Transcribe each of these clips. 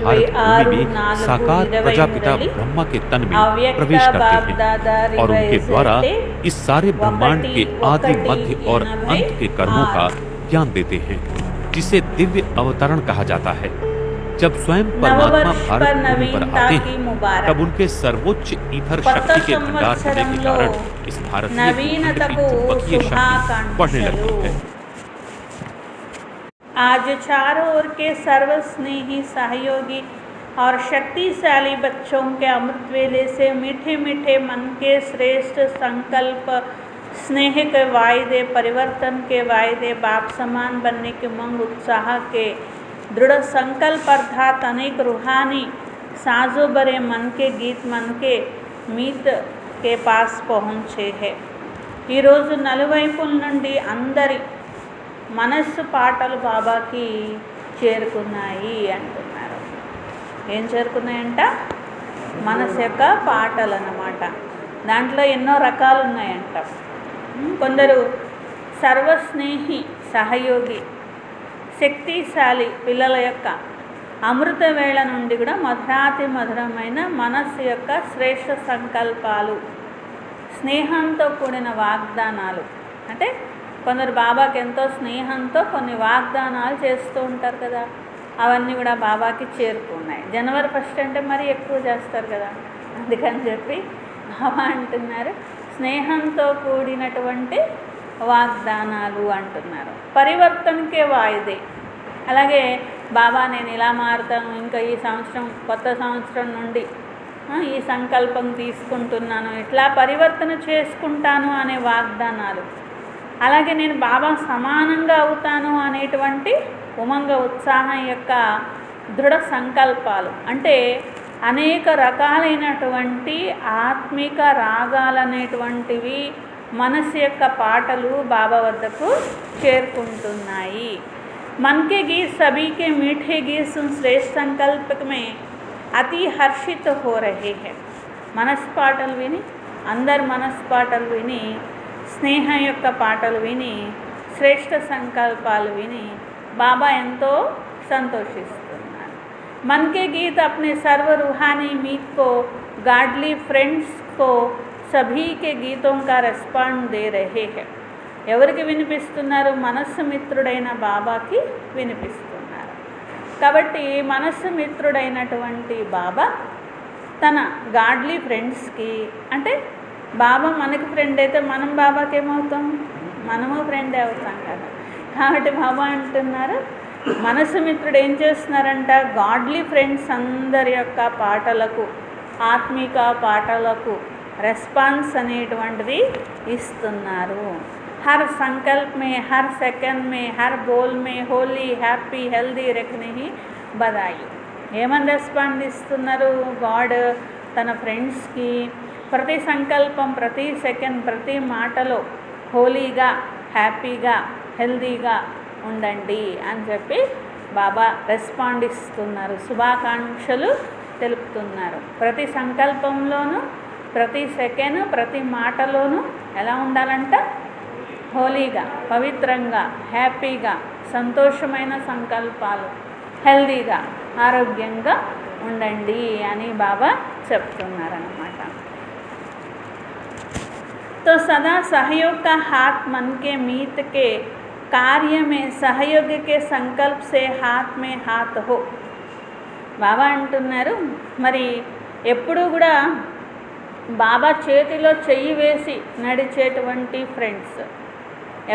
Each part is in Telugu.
भारत भूमि में साकार प्रजापिता 6:4:4 ब्रह्मा के तन में अव्यक्त प्रवेश करते हैं बापदादा और उनके द्वारा रिवाइजते इस सारे ब्रह्मांड के आदि, 1 मध्य और 80 अंत के कर्मों का 6 ज्ञान देते हैं, जिसे दिव्य अवतरण कहा जाता है। जब स्वयं परमात्मा नववर्ष भारत पर भूमि पर नवीनता आते की हैं, मुबारक तब उनके सर्वोच्च ईथर కొత్త शक्ति के भंडार होने के సంవత్సరంలో कारण इस भारतीय भूखंड की नवीनतకు चुंबकीय शक्ति बढ़ने लगती శుభాకాంక్షలు। है। आज चारों ओर के सर्वस्नेही सहयोगी और शक्तिशाली बच्चों के अमृत वेले से मीठे मीठे मन के श्रेष्ठ संकल्प, स्नेह के वायदे, परिवर्तन के वायदे, बाप समान बनने के उमंग उत्साह के दृढ़ संकल्प अर्थात अनेक रूहानी साजो भरे मन के गीत मन के मीत के पास पहुँचे हैं। ఈరోజు నలువైపుల నుండి అందరి మనస్సు పాటలు బాబాకి చేరుకున్నాయి అంటున్నారు. ఏం చేరుకున్నాయంట? మనసు యొక్క పాటలు అన్నమాట. దాంట్లో ఎన్నో రకాలు ఉన్నాయంట. కొందరు సర్వస్నేహి సహయోగి శక్తిశాలి పిల్లల యొక్క అమృత వేళ నుండి కూడా మధురాతి మధురమైన మనస్సు యొక్క శ్రేష్ఠ సంకల్పాలు, స్నేహంతో కూడిన వాగ్దానాలు. అంటే కొందరు బాబాకి ఎంతో స్నేహంతో కొన్ని వాగ్దానాలు చేస్తూ ఉంటారు కదా, అవన్నీ కూడా బాబాకి చేరుకున్నాయి. జనవరి 1 అంటే మరీ ఎక్కువ చేస్తారు కదా, అందుకని చెప్పి బాబా అంటున్నారు స్నేహంతో కూడినటువంటి వాగ్దానాలు అంటున్నారు. పరివర్తనకే వాయిదే. అలాగే బాబా నేను ఇలా మారుతాను, ఇంకా ఈ సంవత్సరం కొత్త సంవత్సరం నుండి ఈ సంకల్పం తీసుకుంటున్నాను, ఇట్లా పరివర్తన చేసుకుంటాను అనే వాగ్దానాలు. అలాగే నేను బాబా సమానంగా అవుతాను అనేటువంటి ఉమంగ ఉత్సాహం యొక్క దృఢ సంకల్పాలు. అంటే అనేక రకాలైనటువంటి ఆత్మిక రాగాలనేటువంటివి మనసు యొక్క పాటలు బాబా వద్దకు చేరుకుంటున్నాయి. मन के गीत सभी के मीठे गीत सुन श्रेष्ठ संकल्प में अति हर्षित हो रहे हैं. మనస్ పాటలు విని అందరు మనస్ పాటలు విని స్నేహం యొక్క పాటలు విని శ్రేష్ఠ సంకల్పాలు విని బాబా ఎంతో సంతోషిస్తున్నారు. मन के गीत अपने सर्व रूहानी मीत को गाडली फ्रेंड्स को सभी के गीतों का रेस्पॉन्ड दे रहे हैं. ఎవరికి వినిపిస్తున్నారు? మనస్సు మిత్రుడైన బాబాకి వినిపిస్తున్నారు. కాబట్టి మనస్సు మిత్రుడైనటువంటి బాబా తన గాడ్లీ ఫ్రెండ్స్కి, అంటే బాబా మనకి ఫ్రెండ్ అయితే మనం బాబాకి ఏమవుతాం? మనము ఫ్రెండే అవుతాం కదా. కాబట్టి బాబా అంటున్నారు మనస్సు మిత్రుడు ఏం చేస్తున్నారంట? గాడ్లీ ఫ్రెండ్స్ అందరి యొక్క పాటలకు, ఆత్మిక పాటలకు రెస్పాన్స్ అనేటువంటిది ఇస్తున్నారు. हर संकल्प में, हर सेकंड में, हर बोल में होली हैप्पी हेल्दी रखने ही बधाई. ఏమని రెస్పాండ్ ఇస్తున్నారు? గాడ్ తన ఫ్రెండ్స్కి ప్రతి సంకల్పం, ప్రతి సెకండ్, ప్రతి మాటలో హోలీగా, హ్యాపీగా, హెల్దీగా ఉండండి అని చెప్పి బాబా రెస్పాండ్ ఇస్తున్నారు. శుభాకాంక్షలు తెలుపుతున్నారు. ప్రతి సంకల్పంలోనూ, ప్రతి సెకండ్, ప్రతి మాటలోనూ ఎలా ఉండాలంట? హోలీగా, పవిత్రంగా, హ్యాపీగా, సంతోషమైన సంకల్పాలు, హెల్దీగా, ఆరోగ్యంగా ఉండండి అని బాబా చెప్తున్నారన్నమాట. तो सदा सहयोग का हाथ मन के मीत के कार्य में सहयोग के संकल्प से हाथ में हाथ हो. బాబా అంటున్నారు మరి ఎప్పుడూ కూడా బాబా చేతిలో చెయ్యి వేసి నడిచేటువంటి ఫ్రెండ్స్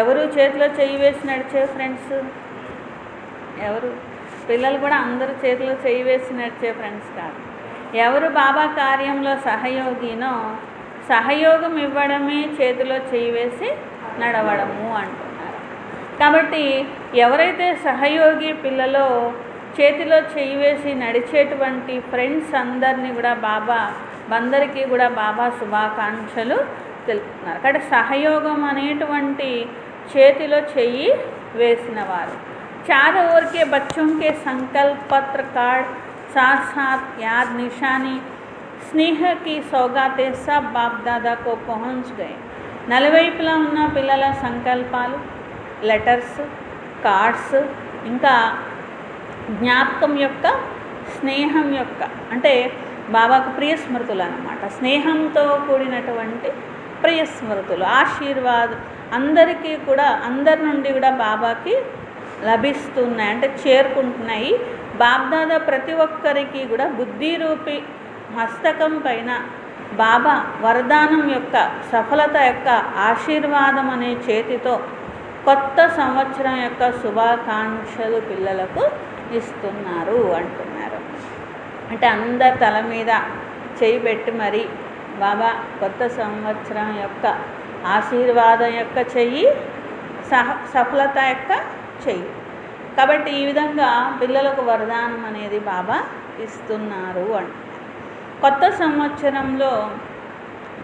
ఎవరు? చేతిలో చెయ్యి వేసి నడిచే ఫ్రెండ్స్ ఎవరు? పిల్లలు కూడా అందరూ చేతిలో చెయ్యి వేసి నడిచే ఫ్రెండ్స్ కాదు. ఎవరు బాబా కార్యంలో సహయోగినో సహయోగం ఇవ్వడమే చేతిలో చెయ్యి వేసి నడవడము అంటున్నారు. కాబట్టి ఎవరైతే సహయోగి పిల్లలో చేతిలో చెయ్యి వేసి నడిచేటువంటి ఫ్రెండ్స్ అందరినీ కూడా బాబా అందరికీ కూడా బాబా శుభాకాంక్షలు తెలుపుతున్నారు. కాబట్టి సహయోగం అనేటువంటి చేతిలో చెయ్యి వేసిన వారు. चारों ओर के बच्चों के संकल्प पत्र कार्ड साथ साथ याद निशानी स्नेह की सौगातें सब बाप दादा को पहुंच गए. నలువైపులా ఉన్న పిల్లల సంకల్పాలు, లెటర్స్, కార్డ్స్, ఇంకా జ్ఞాపకం యొక్క స్నేహం యొక్క అంటే బాబాకు ప్రియ స్మృతులు అన్నమాట. స్నేహంతో కూడినటువంటి ప్రియ స్మృతులు, ఆశీర్వాదం అందరికీ కూడా, అందరి నుండి కూడా బాబాకి లభిస్తున్నాయి, అంటే చేరుకుంటున్నాయి. బాబ్దాదా ప్రతి ఒక్కరికి కూడా బుద్ధి రూపి మస్తకం పైన బాబా వరదానం యొక్క సఫలత యొక్క ఆశీర్వాదం అనే చేతితో కొత్త సంవత్సరం యొక్క శుభాకాంక్షలు పిల్లలకు ఇస్తున్నారు అంటున్నారు. అంటే అందరి తల మీద చేయి పెట్టి మరి బాబా కొత్త సంవత్సరం యొక్క ఆశీర్వాదం యొక్క చెయ్యి, సఫలత యొక్క చెయ్యి. కాబట్టి ఈ విధంగా పిల్లలకు వరదానం అనేది బాబా ఇస్తున్నారు అంటున్నారు. కొత్త సంవత్సరంలో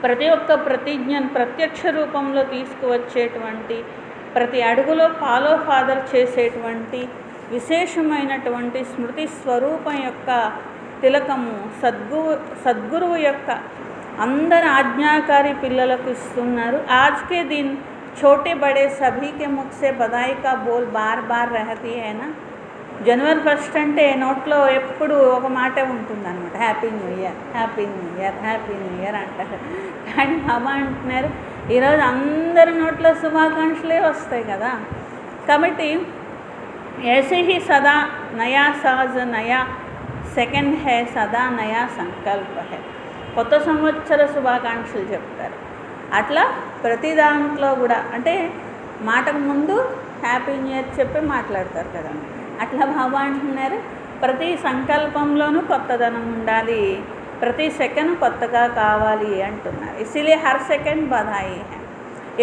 ప్రతి ఒక్క ప్రతిజ్ఞను ప్రత్యక్ష రూపంలో తీసుకువచ్చేటువంటి, ప్రతి అడుగులో ఫాలో ఫాదర్ చేసేటువంటి విశేషమైనటువంటి స్మృతి స్వరూపం యొక్క తిలకము సద్గురువు యొక్క అందరు ఆజ్ఞాకారి పిల్లలకు ఇస్తున్నారు. ఆజ్కే దిన్ छोटे बड़े सभी के मुख से बधाई का बोल बार बार रहती है ना. జనవరి 1 అంటే నోట్లో ఎప్పుడు ఒక మాట ఉంటుందన్నమాట, happy new year, happy new year, happy new year అంటారు. కానీ బాబా అంటున్నారు ఈరోజు అందరి నోట్లో శుభాకాంక్షలే వస్తాయి కదా. కాబట్టి ऐसे ही सदा नया साज नया సెకండ్ है సదా నయా సంకల్ప है. కొత్త సంవత్సర శుభాకాంక్షలు చెప్తారు. అట్లా ప్రతి దాంట్లో కూడా అంటే మాటకు ముందు హ్యాపీ న్యూ ఇయర్ చెప్పి మాట్లాడతారు కదా. అట్లా బాబా అంటున్నారు ప్రతి సంకల్పంలోనూ కొత్తదనం ఉండాలి, ప్రతి సెకండ్ కొత్తగా కావాలి అంటున్నారు. ఇసిలే హర్ సెకండ్ బధాయి హై.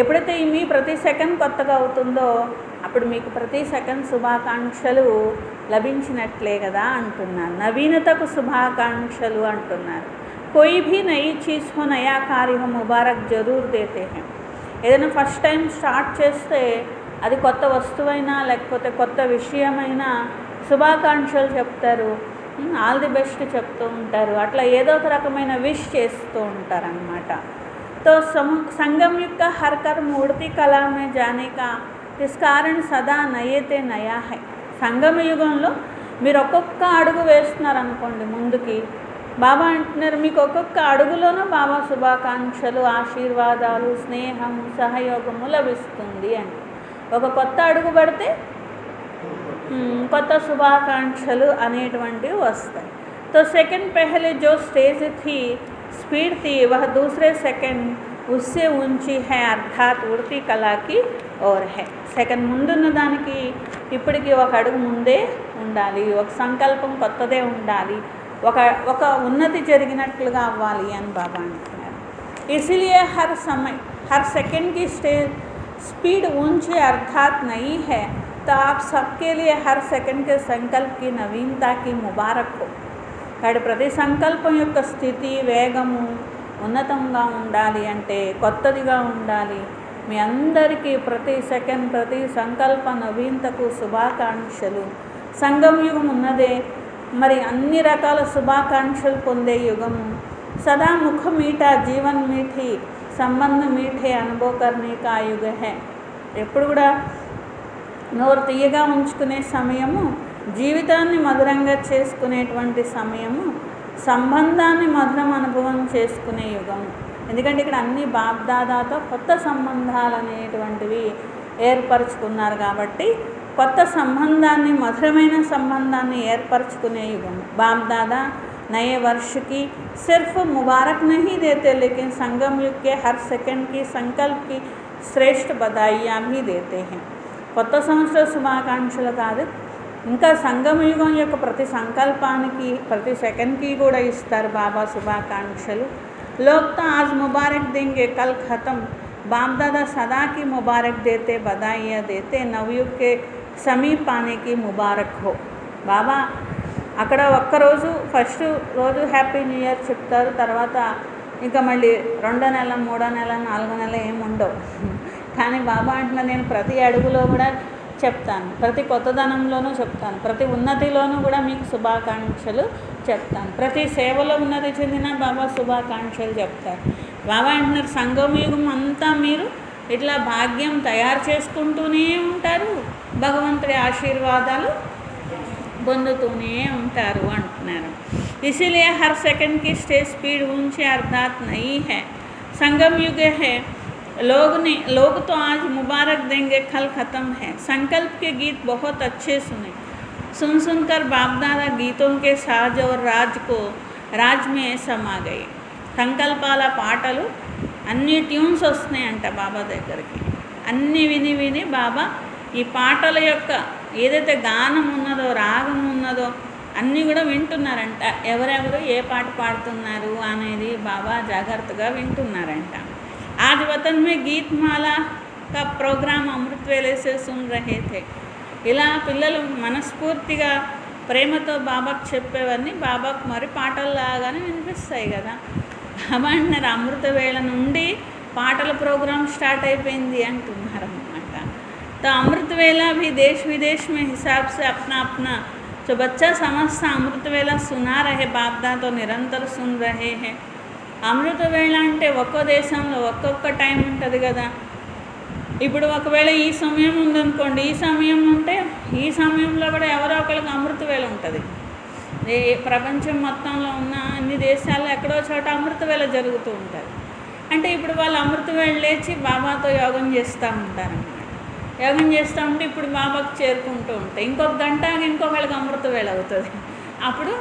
ఎప్పుడైతే మీ ప్రతి సెకండ్ కొత్తగా అవుతుందో అప్పుడు మీకు ప్రతి సెకండ్ శుభాకాంక్షలు లభించినట్లే కదా అంటున్నారు. నవీనతకు శుభాకాంక్షలు అంటున్నారు. कोई भी नई चीज़ हो, नया कार्य हो, मुबारक जरूर देते हैं. ఏదైనా ఫస్ట్ టైం స్టార్ట్ చేస్తే అది కొత్త వస్తువైనా లేకపోతే కొత్త విషయమైనా శుభాకాంక్షలు చెప్తారు, ఆల్ ది బెస్ట్ చెప్తూ ఉంటారు. అట్లా ఏదో ఒక రకమైన విష్ చేస్తూ ఉంటారనమాట. तो संगम युग का हर कर्म उड़ती कला में जाने का इस कारण सदा नयते नया है. సంగమ యుగంలో మీరు ఒక్కొక్క అడుగు వేస్తున్నారనుకోండి ముందుకి, బాబా అంటున్నారు మీకు ఒక్కొక్క అడుగులోనూ బాబా శుభాకాంక్షలు, ఆశీర్వాదాలు, స్నేహము, సహయోగము లభిస్తుంది అని. ఒక కొత్త అడుగు పడితే కొత్త శుభాకాంక్షలు అనేటువంటివి వస్తాయి. तो सेकंड पहले जो स्टेज थी, स्पीड थी, वह दूसरे सेकंड उससे ऊंची है, అర్థాత్ ఉడతీ కళాకి ఓర్ హై. సెకండ్ ముందున్న దానికి ఇప్పటికీ ఒక అడుగు ముందే ఉండాలి, ఒక సంకల్పం కొత్తదే ఉండాలి, ఒక ఉన్నతి జరిగినట్లుగా అవ్వాలి అని బాబా అంటున్నారు. ఇసిలియే హర్ समय हर सेकंड की स्पीड ऊंची अर्थात नहीं है, तो आप सबके लिए हर सेकंड के संकल्प की नवीनता की मुबारक हो. కాబట్టి ప్రతి సంకల్పం యొక్క స్థితి వేగము ఉన్నతంగా ఉండాలి, అంటే కొత్తదిగా ఉండాలి. మీ అందరికీ ప్రతి సెకండ్ ప్రతి సంకల్ప నవీనతకు శుభాకాంక్షలు. సంగం యుగం ఉన్నదే మరి అన్ని రకాల శుభాకాంక్షలు పొందే యుగము. సదా ముఖ మీఠా జీవన్ మీఠీ సంబంధ మీఠే అనుభవ కర్నే కా యుగ హై. ఎప్పుడు కూడా నోరు తీయగా ఉంచుకునే సమయము, జీవితాన్ని మధురంగా చేసుకునేటువంటి సమయము, సంబంధాన్ని మధురం అనుభవం చేసుకునే యుగము. ఎందుకంటే ఇక్కడ అన్ని బాబ్దాదాతో కొత్త సంబంధాలు అనేటువంటివి ఏర్పరచుకున్నారు కాబట్టి కొత్త సంబంధాన్ని, మధురమైన సంబంధాన్ని ఏర్పరచుకునే యుగము. బాబ్దాదా नए वर्ष की सिर्फ मुबारक नहीं देते, लेकिन संगम युग के हर सेकंड की संकल्प की श्रेष्ठ बधाइयाँ भी देते हैं. కొత్త సంవత్సర శుభాకాంక్షలు కాదు, ఇంకా సంగమ యుగం యొక్క ప్రతి సంకల్పానికి ప్రతి సెకండ్కి కూడా ఇస్తారు బాబా శుభాకాంక్షలు. लोग तो आज मुबारक देंगे, कल ख़त्म. बाप दादा सदा की मुबारक देते, बधाइयाँ देते. नवयुग के समीप आने की मुबारक हो. బాబా అక్కడ ఒక్కరోజు ఫస్ట్ రోజు హ్యాపీ న్యూ ఇయర్ చెప్తారు, తర్వాత ఇంకా మళ్ళీ 2వ నెల 3వ నెల 4వ నెల ఏమి ఉండవు. కానీ బాబా అంటున్నా నేను ప్రతి అడుగులో కూడా చెప్తాను, ప్రతి కొత్తదనంలోనూ చెప్తాను, ప్రతి ఉన్నతిలోనూ కూడా మీకు శుభాకాంక్షలు చెప్తాను, ప్రతి సేవలో ఉన్నతి చెందిన బాబా శుభాకాంక్షలు చెప్తారు. బాబా అంటున్నారు సంగమయుగం అంతా మీరు ఇట్లా భాగ్యం తయారు చేసుకుంటూనే ఉంటారు, భగవంతుడి ఆశీర్వాదాలు పొందుతూనే ఉంటారు అంటున్నారు. इसीलिए हर सेकंड की स्पीड ऊंचे अर्थात नहीं है. संगम युग है. लोग तो आज मुबारक देंगे, कल ख़त्म है. संकल्प के गीत बहुत अच्छे सुनकर बाप दादा गीतों के साज और राज में समा गए. సంకల్పాల పాటలు అన్ని ట్యూన్స్ వస్తున్నాయంట బాబా దగ్గరికి. అన్నీ విని బాబా ఈ పాటల యొక్క ఏదైతే గానం ఉన్నదో, రాగం ఉన్నదో అన్నీ కూడా వింటున్నారంట. ఎవరెవరు ఏ పాట పాడుతున్నారు అనేది బాబా జాగ్రత్తగా వింటున్నారంట. आज वतन में गीतमाला का प्रोग्राम अमृत वेले से सुन रहे थे. ఇలా పిల్లలు మనస్ఫూర్తిగా ప్రేమతో బాబాకు చెప్పేవన్నీ బాబాకు మరి పాటల్లాగానే వినిపిస్తాయి కదా. బాబా అంటున్నారు అమృత వేళ నుండి పాటల ప్రోగ్రాం స్టార్ట్ అయిపోయింది అంటున్నారు అన్నమాట. तो अमृत वेला भी देश विदेश में हिसाब से अपना जो बच्चा समझता अमृत वेला सुना रहे बाप दादा तो निरंतर सुन रहे हैं. అమృత వేళ అంటే ఒక్కో దేశంలో ఒక్కొక్క టైం ఉంటుంది కదా. ఇప్పుడు ఒకవేళ ఈ సమయం ఉందనుకోండి, ఈ సమయం ఉంటే ఈ సమయంలో కూడా ఎవరో ఒకరికి అమృత వేళ ఉంటుంది. ప్రపంచం మొత్తంలో ఉన్న అన్ని దేశాల్లో ఎక్కడో చోట అమృత వేళ జరుగుతూ ఉంటుంది. అంటే ఇప్పుడు వాళ్ళు అమృత వేళ లేచి బాబాతో యోగం చేస్తూ ఉంటారన్నమాట. యోగం చేస్తూ ఉంటే ఇప్పుడు బాబాకు చేరుకుంటూ ఉంటాయి. ఇంకొక గంట ఇంకొకళ్ళకి అమృత వేళ అవుతుంది. అప్పుడు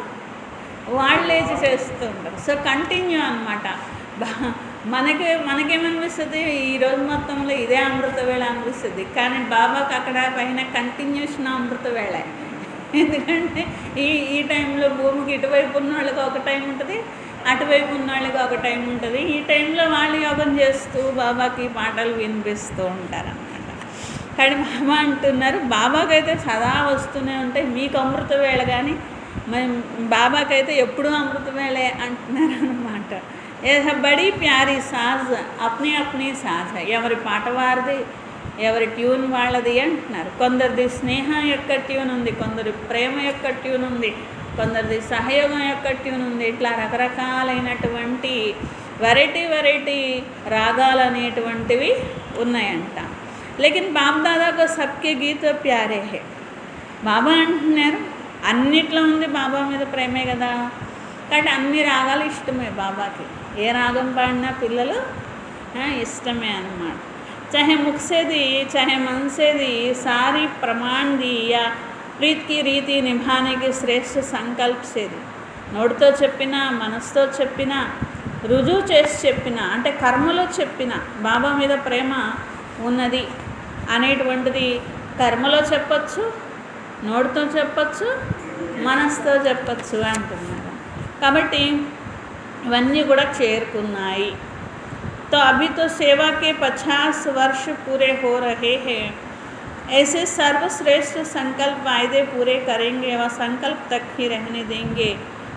వాళ్ళు లేచి చేస్తూ ఉంటారు. సో కంటిన్యూ అనమాట. మనకేమనిపిస్తుంది ఈరోజు మొత్తంలో ఇదే అమృత వేళ అనిపిస్తుంది. కానీ బాబాకు అక్కడ పైన కంటిన్యూషన్ అమృత వేళ. ఎందుకంటే ఈ టైంలో భూమికి ఇటువైపు ఉన్న వాళ్ళకి ఒక టైం ఉంటుంది, అటువైపు ఉన్న వాళ్ళకి ఒక టైం ఉంటుంది. ఈ టైంలో వాళ్ళు యోగం చేస్తూ బాబాకి పాటలు వినిపిస్తూ ఉంటారన్నమాట. కానీ బాబా అంటున్నారు బాబాకైతే సదా వస్తూనే ఉంటాయి, మీకు అమృత వేళ కానీ బాబాకైతే ఎప్పుడూ అమృత వేళే అంటున్నారు అన్నమాట. బడి ప్యారీ సాజ్ అప్నీ సాజ్. ఎవరి పాట వారిది, ఎవరి ట్యూన్ వాళ్ళది అంటున్నారు. కొందరిది స్నేహం యొక్క ట్యూన్ ఉంది, కొందరి ప్రేమ యొక్క ట్యూన్ ఉంది, కొందరిది సహయోగం యొక్క ట్యూన్ ఉంది. ఇట్లా రకరకాలైనటువంటి వెరైటీ రాగాలు అనేటువంటివి ఉన్నాయంట. లేకిన్ బాప్ దాదాకు సబ్కే గీత ప్యారే హే. బాబా అంటున్నారు అన్నిట్లో ఉంది బాబా మీద ప్రేమే కదా. కాబట్టి అన్ని రాగాలు ఇష్టమే బాబాకి. ఏ రాగం పాడినా పిల్లలు ఇష్టమే అన్నమాట. चाहे मुख से दी चाहे मन से दी सारी प्रमाण दी या प्रीत की रीति निभाने के श्रेष्ठ संकल्प से दी. నోటితో చెప్పినా మనసుతో చెప్పినా రుజువు చేసి చెప్పినా అంటే కర్మలో చెప్పినా బాబా మీద ప్రేమ ఉన్నది అనేటువంటిది కర్మలో చెప్పచ్చు, నోటితో చెప్పచ్చు, మనసుతో చెప్పచ్చు అంటున్నారు. కాబట్టి ఇవన్నీ కూడా చేరుకున్నాయి. तो अभी तो सेवा के 50 वर्ष पूरे हो रहे हैं. ऐसे सर्वश्रेष्ठ संकल्प वायदे पूरे करेंगे व संकल्प तक ही रहने देंगे.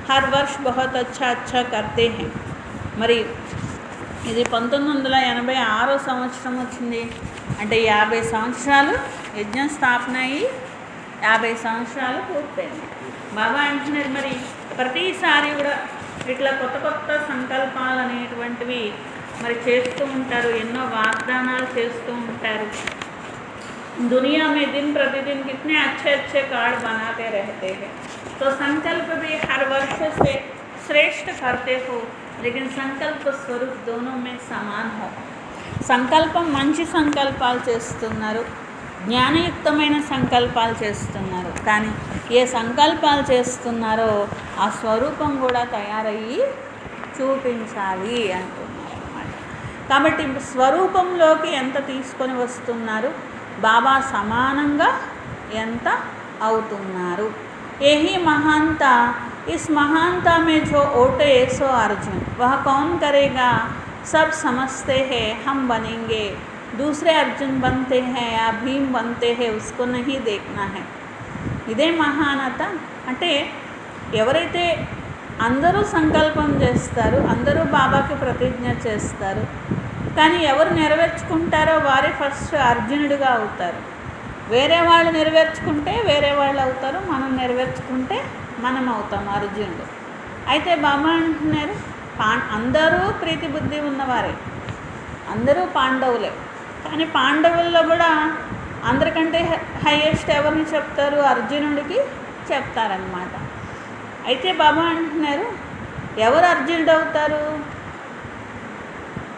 हर वर्ष बहुत अच्छा करते हैं. మరి ఇది 1986 సంవత్సరం వచ్చింది. అంటే 50 సంవత్సరాలు యజ్ఞ స్థాపన అయ్యి 50 సంవత్సరాలు పూర్తయింది. బాబా అంటున్నారు మరి ప్రతిసారి కూడా ఇట్లా కొత్త సంకల్పాలు అనేటువంటివి మరి చేస్తూ ఉంటారు, ఎన్నో వాగ్దానాలు చేస్తూ ఉంటారు. दुनिया में दिन प्रतिदिन कितने अच्छे कार्ड बनाते रहते हैं. तो संकल्प भी हर वर्ष से श्रेष्ठ करते हो, लेकिन संकल्प स्वरूप दोनों में समान हो. సంకల్పం మంచి సంకల్పాలు చేస్తున్నారు, జ్ఞానయుక్తమైన సంకల్పాలు చేస్తున్నారు. కానీ ఏ సంకల్పాలు చేస్తున్నారో ఆ స్వరూపం కూడా తయారయ్యి చూపించాలి అంటున్నారు. కాబట్టి స్వరూపంలోకి ఎంత తీసుకొని వస్తున్నారు, బాబా సమానంగా ఎంత అవుతున్నారు. यही महानता, इस महानता में जो ओटे सो अर्जुन, वह कौन करेगा. सब समझते हैं हम बनेंगे, दूसरे अर्जुन बनते हैं या भीम बनते हैं, उसको नहीं देखना है. ఇదే మహానత. అంటే ఎవరైతే అందరూ సంకల్పం చేస్తారు, అందరూ బాబాకి ప్రతిజ్ఞ చేస్తారు, కానీ ఎవరు నెరవేర్చుకుంటారో వారే ఫస్ట్ అర్జునుడిగా అవుతారు. వేరే వాళ్ళు నెరవేర్చుకుంటే వేరే వాళ్ళు అవుతారు, మనం నెరవేర్చుకుంటే మనం అవుతాం అర్జునుడు. అయితే బాబా అంటున్నారు అందరూ ప్రీతి బుద్ధి ఉన్నవారే, అందరూ పాండవులే. కానీ పాండవుల్లో కూడా అందరికంటే హైయెస్ట్ ఎవరిని చెప్తారు, అర్జునుడికి చెప్తారనమాట. అయితే బాబా అంటున్నారు, ఎవరు అర్జునుడు అవుతారు?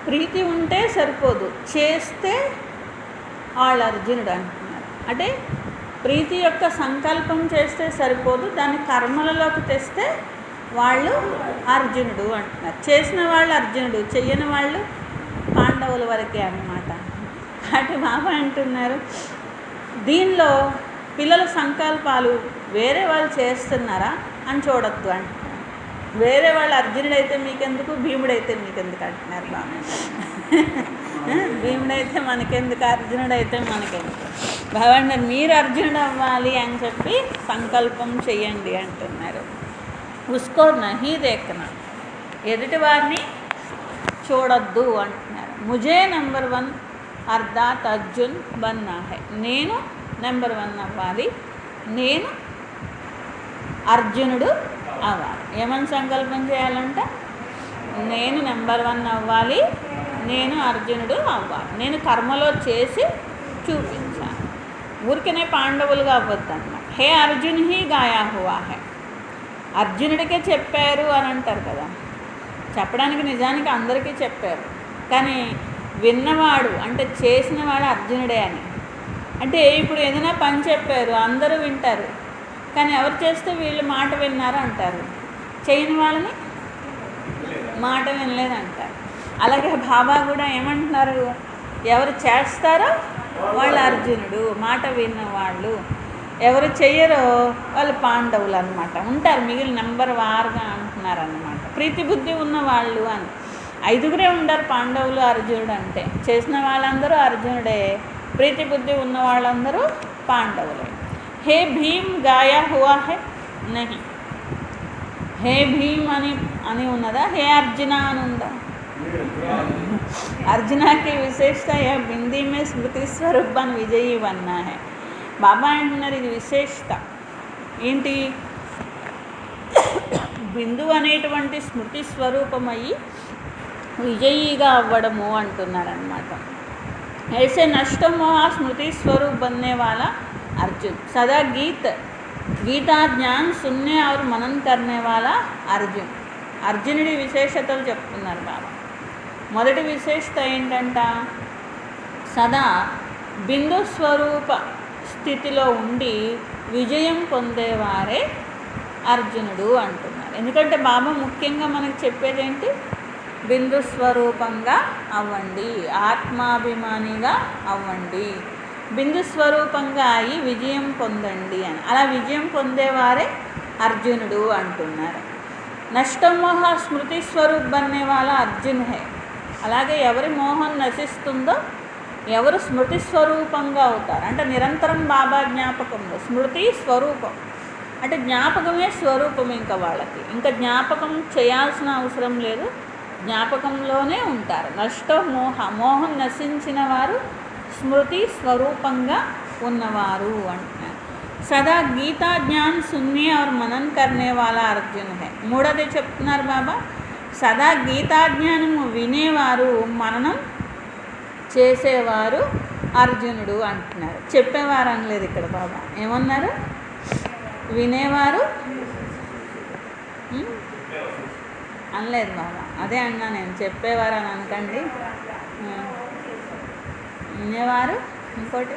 ప్రీతి ఉంటే సరిపోదు, చేస్తే వాళ్ళు అర్జునుడు అంటున్నారు. అంటే ప్రీతి యొక్క సంకల్పం చేస్తే సరిపోదు, దాన్ని కర్మలలోకి తెస్తే వాళ్ళు అర్జునుడు అంటున్నారు. చేసిన వాళ్ళు అర్జునుడు, చెయ్యని వాళ్ళు పాండవుల వరకే అన్నమాట. కాబట్టి బాబా అంటున్నారు, దీనిలో పిల్లల సంకల్పాలు వేరే వాళ్ళు చేస్తున్నారా అని చూడొద్దు అంటున్నారు. వేరే వాళ్ళు అర్జునుడైతే మీకెందుకు, భీముడైతే మీకెందుకు అంటున్నారు బాబా. భీముడైతే మనకెందుకు, అర్జునుడైతే మనకెందుకు. బాబా అంటారు, మీరు అర్జునుడు అవ్వాలి అని చెప్పి సంకల్పం చెయ్యండి అంటున్నారు. ఉస్కో నహీ దేఖనా, ఎదుటి వారిని చూడొద్దు అంటున్నారు. ముజే నెంబర్ 1 అర్ధాత్ అర్జున్ బన్నా హై, నేను నెంబర్ 1 అవ్వాలి, నేను అర్జునుడు అవ్వాలి. ఏమని సంకల్పం చేయాలంట? నేను నెంబర్ 1 అవ్వాలి, నేను అర్జునుడు అవ్వాలి, నేను కర్మలో చేసి చూపించాను. ఊరికనే పాండవులుగా అవ్వద్దన్నమాట. హే అర్జున్ హీ గాయా హువా హై, అర్జునుడికే చెప్పారు అని అంటారు కదా. చెప్పడానికి నిజానికి అందరికీ చెప్పారు, కానీ విన్నవాడు అంటే చేసినవాడు అర్జునుడే అని. అంటే ఇప్పుడు ఏదైనా పని చెప్పారు, అందరూ వింటారు, కానీ ఎవరు చేస్తే వీళ్ళు మాట విన్నారు అంటారు, చేయని వాళ్ళని మాట వినలేదు అంటారు. అలాగే బాబా కూడా ఏమంటున్నారు, ఎవరు చేస్తారో వాళ్ళు అర్జునుడు, మాట విన్నవాళ్ళు. ఎవరు చెయ్యరో వాళ్ళు పాండవులు అనమాట. ఉంటారు మిగిలిన నెంబర్ వారుగా అంటున్నారన్నమాట. ప్రీతి బుద్ధి ఉన్నవాళ్ళు అని 5గురే ఉండరు పాండవులు, అర్జునుడు అంటే. చేసిన వాళ్ళందరూ అర్జునుడే, ప్రీతి బుద్ధి ఉన్న వాళ్ళందరూ పాండవులే. హే భీమ్ గాయా హువా హై నహి, హే భీమ్ అని ఉన్నదా, హే అర్జున అని ఉందా? అర్జునకి విశేషత యా బిందీ మే స్మృతి స్వరూపన్ విజయీ వన్నా హై. బాబా అంటున్నారు, ఇది విశేషత ఏంటి? బిందు అనేటువంటి స్మృతి స్వరూపమయ్యి విజయీగా అవ్వడము అంటున్నారన్నమాట. ऐसे नष्ट मोह स्मृति स्वरूप बनने वाला अर्जुन, सदा गीता ज्ञान सुनने और मनन करने वाला अर्जुन. అర్జునుడి విశేషతలు చెప్తున్నారు బాబా. మొదటి విశేషత ఏంటంట, సదా బిందు స్వరూప స్థితిలో ఉండి విజయం పొందేవారే అర్జునుడు అంటున్నారు. ఎందుకంటే బాబా ముఖ్యంగా మనకు చెప్పేది ఏంటి, బిందు స్వరూపంగా అవ్వండి, ఆత్మాభిమానిగా అవ్వండి, బిందు స్వరూపంగా అయి విజయం పొందండి అని. అలా విజయం పొందేవారే అర్జునుడు అంటున్నారు. నష్టమోహ స్మృతి స్వరూప్ బన్నే వాళ్ళ అర్జున్ హై. అలాగే ఎవరి మోహం నశిస్తుందో, ఎవరు స్మృతి స్వరూపంగా అవుతారు అంటే నిరంతరం బాబా జ్ఞాపకంలో. స్మృతి స్వరూపం అంటే జ్ఞాపకమే స్వరూపం. ఇంకా వాళ్ళకి ఇంకా జ్ఞాపకం చేయాల్సిన అవసరం లేదు, జ్ఞాపకంలోనే ఉంటారు. మోహం నశించిన వారు స్మృతి స్వరూపంగా ఉన్నవారు అంటున్నారు. సదా గీతా జ్ఞాన్ సున్నే और మనన్ కర్నే వాళ్ళ అర్జున్ హై. మూడోది చెప్తున్నారు బాబా, సదా గీతా జ్ఞానము వినేవారు, మననం చేసేవారు అర్జునుడు అంటున్నారు. చెప్పేవారు అనలేదు ఇక్కడ బాబా, ఏమన్నారు? వినేవారు అనలేదు బాబా. అదే అన్నా నేను, చెప్పేవారు అని అనకండి. వినేవారు, ఇంకోటి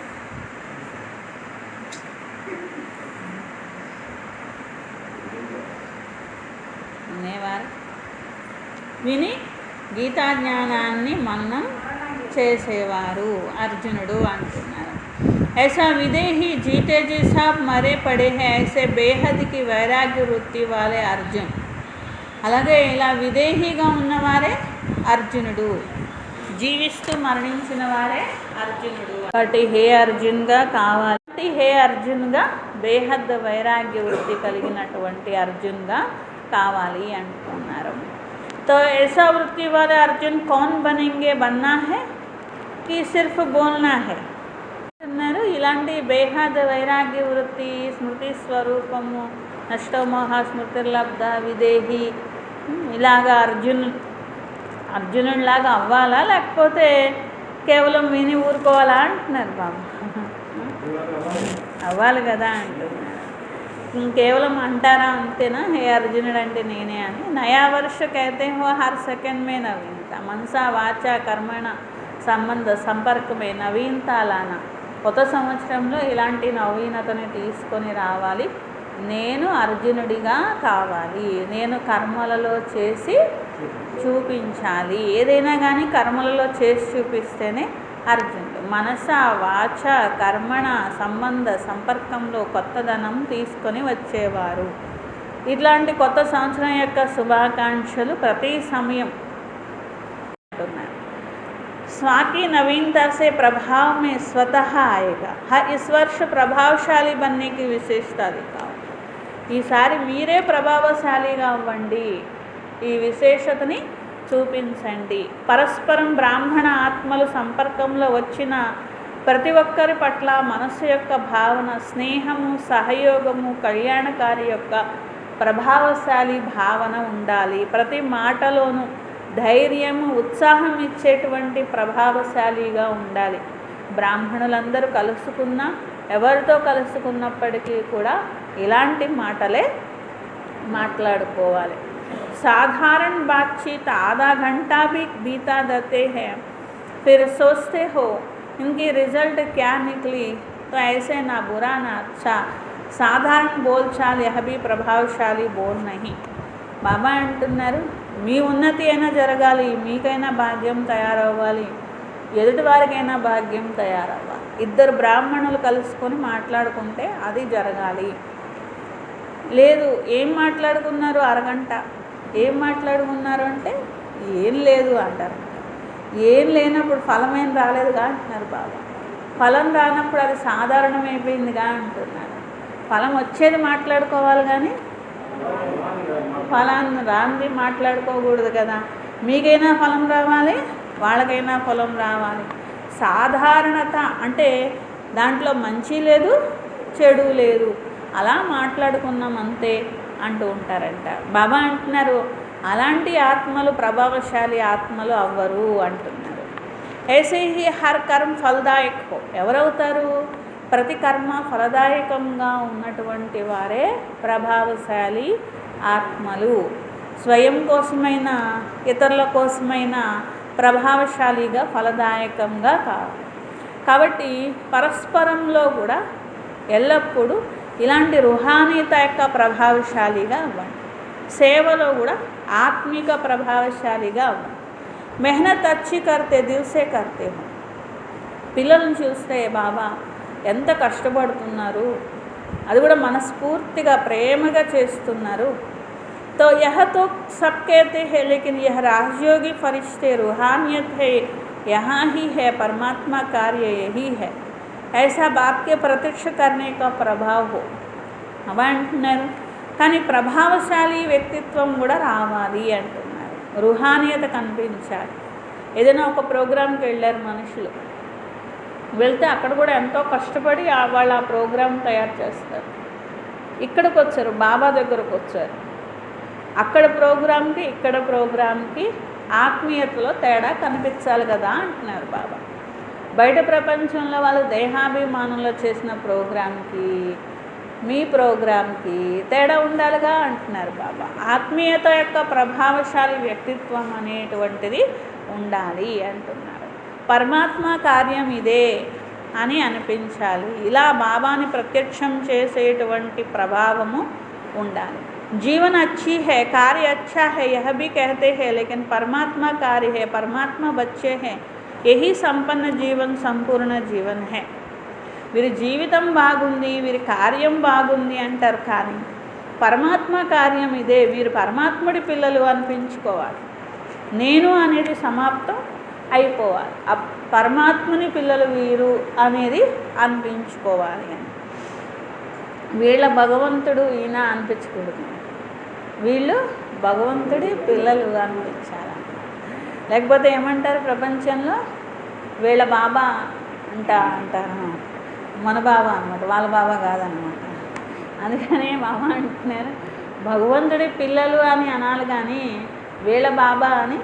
వినేవారు, విని గీతా జ్ఞానాన్ని మననం చేసేవారు అర్జునుడు అంటున్నారు. ऐसा विदेही जीते जी सब मरे पड़े हैं, ऐसे बेहद की వైరాగ్య వృత్తి వాలే అర్జున్. అలాగే ఇలా విదేహిగా ఉన్నవారే అర్జునుడు, జీవిస్తూ మరణించిన వారే అర్జునుడు. కాబట్టి హే అర్జున్గా కావాలి, హే అర్జున్గా బేహద్ వైరాగ్య వృత్తి కలిగినటువంటి అర్జున్గా కావాలి అంటున్నారు. तो ऐसा वृत्ति वाले अर्जुन कौन बनेंगे, बनना है कि सिर्फ बोलना है అన్నారు. ఇలాంటి బేహద్ వైరాగ్య వృత్తి, స్మృతి స్వరూపము, నష్టమోహ స్మృతిర్లబ్ధ విదేహి, ఇలాగా అర్జునుడిలాగా అవ్వాలా, లేకపోతే కేవలం విని ఊరుకోవాలా అంటున్నారు బాబు. అవ్వాలి కదా అంటున్నారు. కేవలం అంటారా అంతేనా, హే అర్జునుడు అంటే నేనే అని. నయా వర్ష कहते हो हर सेकंड में नवीनता, మనసా వాచ కర్మణ సంబంధ సంపర్కమే నవీనత లానా. కొత్త సంవత్సరంలో ఇలాంటి నవీనతని తీసుకొని రావాలి. నేను అర్జునుడిగా కావాలి, నేను కర్మలలో చేసి చూపించాలి. ఏదైనా కానీ కర్మలలో చేసి చూపిస్తేనే అర్జునుడు. మనస వాచ కర్మణ సంబంధ సంపర్కంలో కొత్తదనం తీసుకొని వచ్చేవారు. ఇట్లాంటి కొత్త సంవత్సరం యొక్క శుభాకాంక్షలు ప్రతి సమయం అంటున్నారు. स्वाकी नवीनता से प्रभाव में स्वतः आएगा. इस वर्ष प्रभावशाली बनने की विशेषता दिखाओ. ఈసారి మీరే ప్రభావశాలిగా అవ్వండి, ఈ విశేషతని చూపించండి. పరస్పరం బ్రాహ్మణ ఆత్మలు సంపర్కంలో వచ్చిన ప్రతి ఒక్కరి పట్ల మనస్సు యొక్క భావన, స్నేహము, సహయోగము, కళ్యాణకారి యొక్క ప్రభావశాలి భావన ఉండాలి. ప్రతి మాటలోనూ ధైర్యము, ఉత్సాహం ఇచ్చేటువంటి ప్రభావశాలిగా ఉండాలి. బ్రాహ్మణులందరూ కలుసుకున్నా, ఎవరితో కలుసుకున్నప్పటికీ కూడా ఇలాంటి మాటలే మాట్లాడుకోవాలి. साधारण बातचीत आधा घंटा भी बीता देते हैं, फिर सोचते हो इनकी रिजल्ट क्या निकली, तो ऐसे ना बुरा ना अच्छा. సాధారణ బోల్చాల్ యహ భీ ప్రభావశాలి బోల్ నహీ. బాబా అంటున్నారు, మీ ఉన్నతి అయినా జరగాలి, మీకైనా భాగ్యం తయారవ్వాలి, ఎదుటి వారికైనా భాగ్యం తయారవ్వాలి. ఇద్దరు బ్రాహ్మణులు కలుసుకొని మాట్లాడుకుంటే అది జరగాలి. లేదు, ఏం మాట్లాడుకున్నారు, అరగంట ఏం మాట్లాడుకున్నారు అంటే ఏం లేదు అంటారు. ఏం లేనప్పుడు ఫలం ఏం రాలేదుగా అంటున్నారు బాబా. ఫలం రానప్పుడు అది సాధారణమైపోయిందిగా అంటున్నారు. ఫలం వచ్చేది మాట్లాడుకోవాలి కానీ ఫలాన్ని రాంది మాట్లాడుకోకూడదు కదా. మీకైనా ఫలం రావాలి, వాళ్ళకైనా ఫలం రావాలి. సాధారణత అంటే దాంట్లో మంచి లేదు, చెడు లేదు, అలా మాట్లాడుకున్నాం అంతే అంటూ ఉంటారంట. బాబా అంటున్నారు, అలాంటి ఆత్మలు ప్రభావశాలి ఆత్మలు అవ్వరు అంటున్నారు. ऐसे ही हर कर्म फलदायक हो. ఎవరవుతారు? ప్రతి కర్మ ఫలదాయకంగా ఉన్నటువంటి వారే ప్రభావశాలి ఆత్మలు. స్వయం కోసమైనా ఇతరుల కోసమైనా ప్రభావశాలిగా ఫలదాయకంగా కావాలి. కాబట్టి పరస్పరంలో కూడా ఎల్లప్పుడూ ఇలాంటి రుహానీత యొక్క ప్రభావశాలిగా అవ్వండి. సేవలో కూడా ఆత్మిక ప్రభావశాలిగా అవ్వండి. మెహనత్ అచ్చి కర్తే దిల్సే కర్తే హో. పిల్లలను చూస్తే బాబా ఎంత కష్టపడుతున్నారు, అది కూడా మనస్ఫూర్తిగా ప్రేమగా చేస్తున్నారు. తో యహ తో సబ్ कहते हैं, लेकिन यह राजयोगी फरिश्ते रूहानियत है, यहाँ ही है परमात्मा कार्य यही है. ऐसा बाप के प्रत्यक्ष करने का ప్రభావ हो. అవ అంటున్నారు, కానీ ప్రభావశాలి వ్యక్తిత్వం కూడా రావాలి అంటున్నారు. రుహానియత కనిపించాలి. ఏదైనా ఒక ప్రోగ్రాంకి వెళ్ళారు మనుషులు, వెళ్తే అక్కడ కూడా ఎంతో కష్టపడి వాళ్ళు ఆ ప్రోగ్రాం తయారు చేస్తారు. ఇక్కడికి వచ్చారు, బాబా దగ్గరకు వచ్చారు, అక్కడ ప్రోగ్రాంకి ఇక్కడ ప్రోగ్రాంకి ఆత్మీయతలో తేడా కనిపించాలి కదా అంటున్నారు బాబా. బయట ప్రపంచంలో వాళ్ళు దేహాభిమానంలో చేసిన ప్రోగ్రాంకి మీ ప్రోగ్రాంకి తేడా ఉండాలిగా అంటున్నారు బాబా. ఆత్మీయత యొక్క ప్రభావశాలి వ్యక్తిత్వం అనేటువంటిది ఉండాలి అంటున్నారు. పరమాత్మ కార్యం ఇదే అని అనిపించాలి. ఇలా బాబాని ప్రత్యక్షం చేసేటువంటి ప్రభావము ఉండాలి. जीवन अच्छी है, कार्य अच्छा है, यह भी कहते हैं, लेकिन परमात्मा कार्य है, परमात्मा बच्चे हैं, यही संपन्न जीवन संपूर्ण जीवन है. వీరి జీవితం బాగుంది, వీరి కార్యం బాగుంది అంటారు, కానీ పరమాత్మ కార్యం ఇదే, వీరు పరమాత్ముడి పిల్లలు అనిపించుకోవాలి. నేను అనేది సమాప్తం అయిపోవాలి, పరమాత్ముని పిల్లలు వీరు అనేది అనిపించుకోవాలి అని. వీళ్ళ భగవంతుడు ఈయన అనిపించకూడదు, వీళ్ళు భగవంతుడి పిల్లలు అనిపించాలి. లేకపోతే ఏమంటారు ప్రపంచంలో, వీళ్ళ బాబా అంటారు, మన బాబా అనమాట, వాళ్ళ బాబా కాదనమాట. అందుకనే బాబా అంటున్నారు, భగవంతుడి పిల్లలు అని అనాలి కానీ వీళ్ళ బాబా అని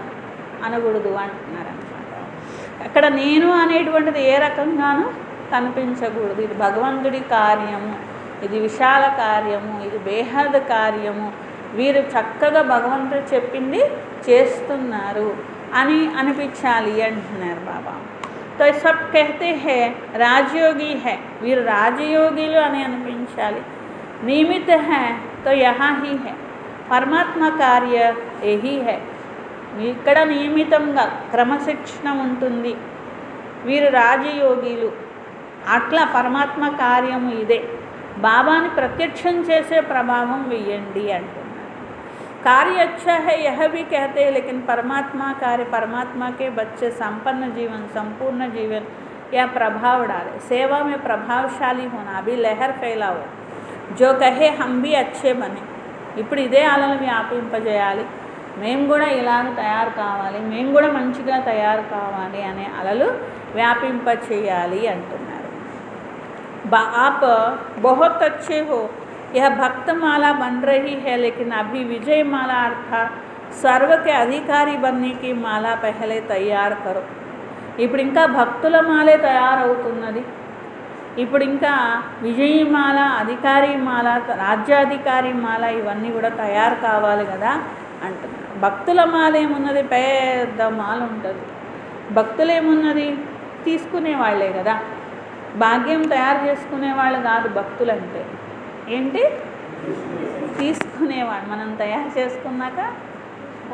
అనకూడదు అంటున్నారు అనమాట. అక్కడ నేను అనేటువంటిది ఏ రకంగానూ కనిపించకూడదు. ఇది భగవంతుడి కార్యము, ఇది విశాల కార్యము, ఇది బేహద్ కార్యము, వీరు చక్కగా భగవంతుడు చెప్పింది చేస్తున్నారు అని అనిపించాలి అంటున్నారు బాబా. तो सब कहते हैं राजयोगी है, వీరు రాజయోగిలు అని అనిపించాలి. నియమిత है तो यहाँ ही है, పరమాత్మ కార్య యహీ है, ఇక్కడ నియమితంగా క్రమశిక్షణ ఉంటుంది. వీరు రాజయోగిలు, అట్లా పరమాత్మ కార్యము ఇదే. బాబాని ప్రత్యక్షం చేసే ప్రభావం వెయ్యండి అంటున్నారు. कार्य अच्छा है यह भी कहते हैं, लेकिन परमात्मा कार्य, परमात्मा के बच्चे संपन्न जीवन, संपूर्ण जीवन या प्रभाव डाले, सेवा में प्रभावशाली होना, अभी लहर फैलाओ, जो कहे हम भी अच्छे बने. ఇప్పుడు ఇదే అలలు వ్యాపింపజేయాలి, మేము కూడా ఇలాగ తయారు కావాలి, మేము కూడా మంచిగా తయారు కావాలి అనే అలలు వ్యాపింపచేయాలి అంటున్నారు. आप बहुत अच्छे हो, यह भक्त माला बन रही है, लेकिन अभी विजय माला अर्थात सर्व के अधिकारी बनने की माला पहले तैयार करो. ఇప్పుడు ఇంకా భక్తుల మాలే తయారవుతున్నది. ఇప్పుడు ఇంకా విజయమాల, అధికారి మాల, రాజ్యాధికారి మాల ఇవన్నీ కూడా తయారు కావాలి కదా అంటున్నారు. భక్తుల మాల ఏమున్నది, పెద్ద మాల ఉంటుంది. భక్తులు ఏమున్నది, తీసుకునే వాళ్ళే కదా, భాగ్యం తయారు చేసుకునే వాళ్ళు కాదు భక్తులంటే. ఏంటి, తీసుకునేవాడు. మనం తయారు చేసుకున్నాక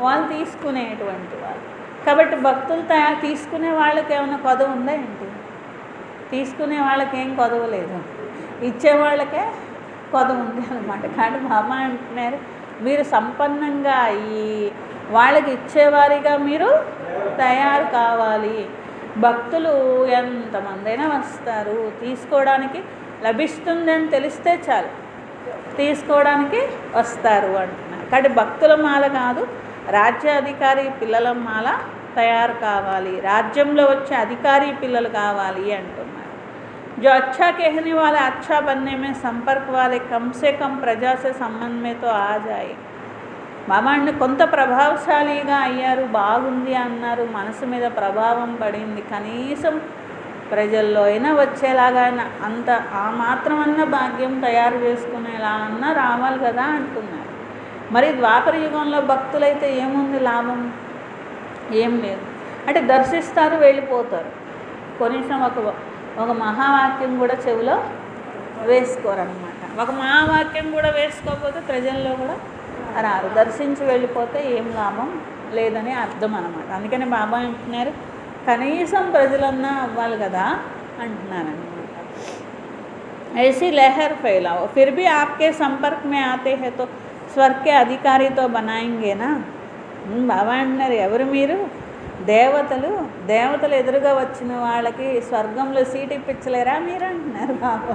వాళ్ళు తీసుకునేటువంటి వాళ్ళు. కాబట్టి భక్తులు తీసుకునే వాళ్ళకి ఏమైనా కొదవ ఉందా ఏంటి? తీసుకునే వాళ్ళకి ఏం కొదవ లేదు, ఇచ్చే వాళ్ళకే కొదవ ఉంది అనమాట. కాబట్టి బాబా అంటున్నారు, మీరు సంపన్నంగా ఈ వాళ్ళకి ఇచ్చేవారిగా మీరు తయారు కావాలి. భక్తులు ఎంతమందైనా వస్తారు, తీసుకోవడానికి లభిస్తుందని తెలిస్తే చాలు తీసుకోవడానికి వస్తారు అంటున్నారు. కాబట్టి భక్తుల మాల కాదు, రాజ్యాధికారి పిల్లల మాల తయారు కావాలి, రాజ్యంలో వచ్చే అధికారి పిల్లలు కావాలి అంటున్నారు. जो अच्छा कहने वाला अच्छा बनने में संपर्क वाले कम से कम प्रजा से संबंध में तो आ जाए. బాబా అంటే కొంత ప్రభావశాలిగా అయ్యారు, బాగుంది అన్నారు, మనసు మీద ప్రభావం పడింది, కనీసం ప్రజల్లో అయినా వచ్చేలాగా అంత ఆ మాత్రమన్నా భాగ్యం తయారు చేసుకునేలా అన్నా రావాలి కదా అంటున్నారు. మరి ద్వాపర యుగంలో భక్తులైతే ఏముంది లాభం, ఏం లేదు. అంటే దర్శిస్తారు, వెళ్ళిపోతారు, కనీసం ఒక మహావాక్యం కూడా చెవిలో వేసుకోరనమాట. ఒక మహావాక్యం కూడా వేసుకోకపోతే ప్రజల్లో కూడా రారు, దర్శించి వెళ్ళిపోతే ఏం లాభం లేదని అర్థం అనమాట. అందుకని బాబా అంటున్నారు, కనీసం ప్రజలన్నా అవ్వాలి కదా అంటున్నారనమాట. ऐसी लहर फैलाओ, फिर भी आपके संपर्क में आते हैं तो स्वर्ग के अधिकारी तो बनाएंगे ना. బాబా అంటున్నారు, ఎవరు మీరు? దేవతలు ఎదురుగా వచ్చిన వాళ్ళకి స్వర్గంలో సీట్ ఇప్పించలేరా మీరు అంటున్నారు బాబా.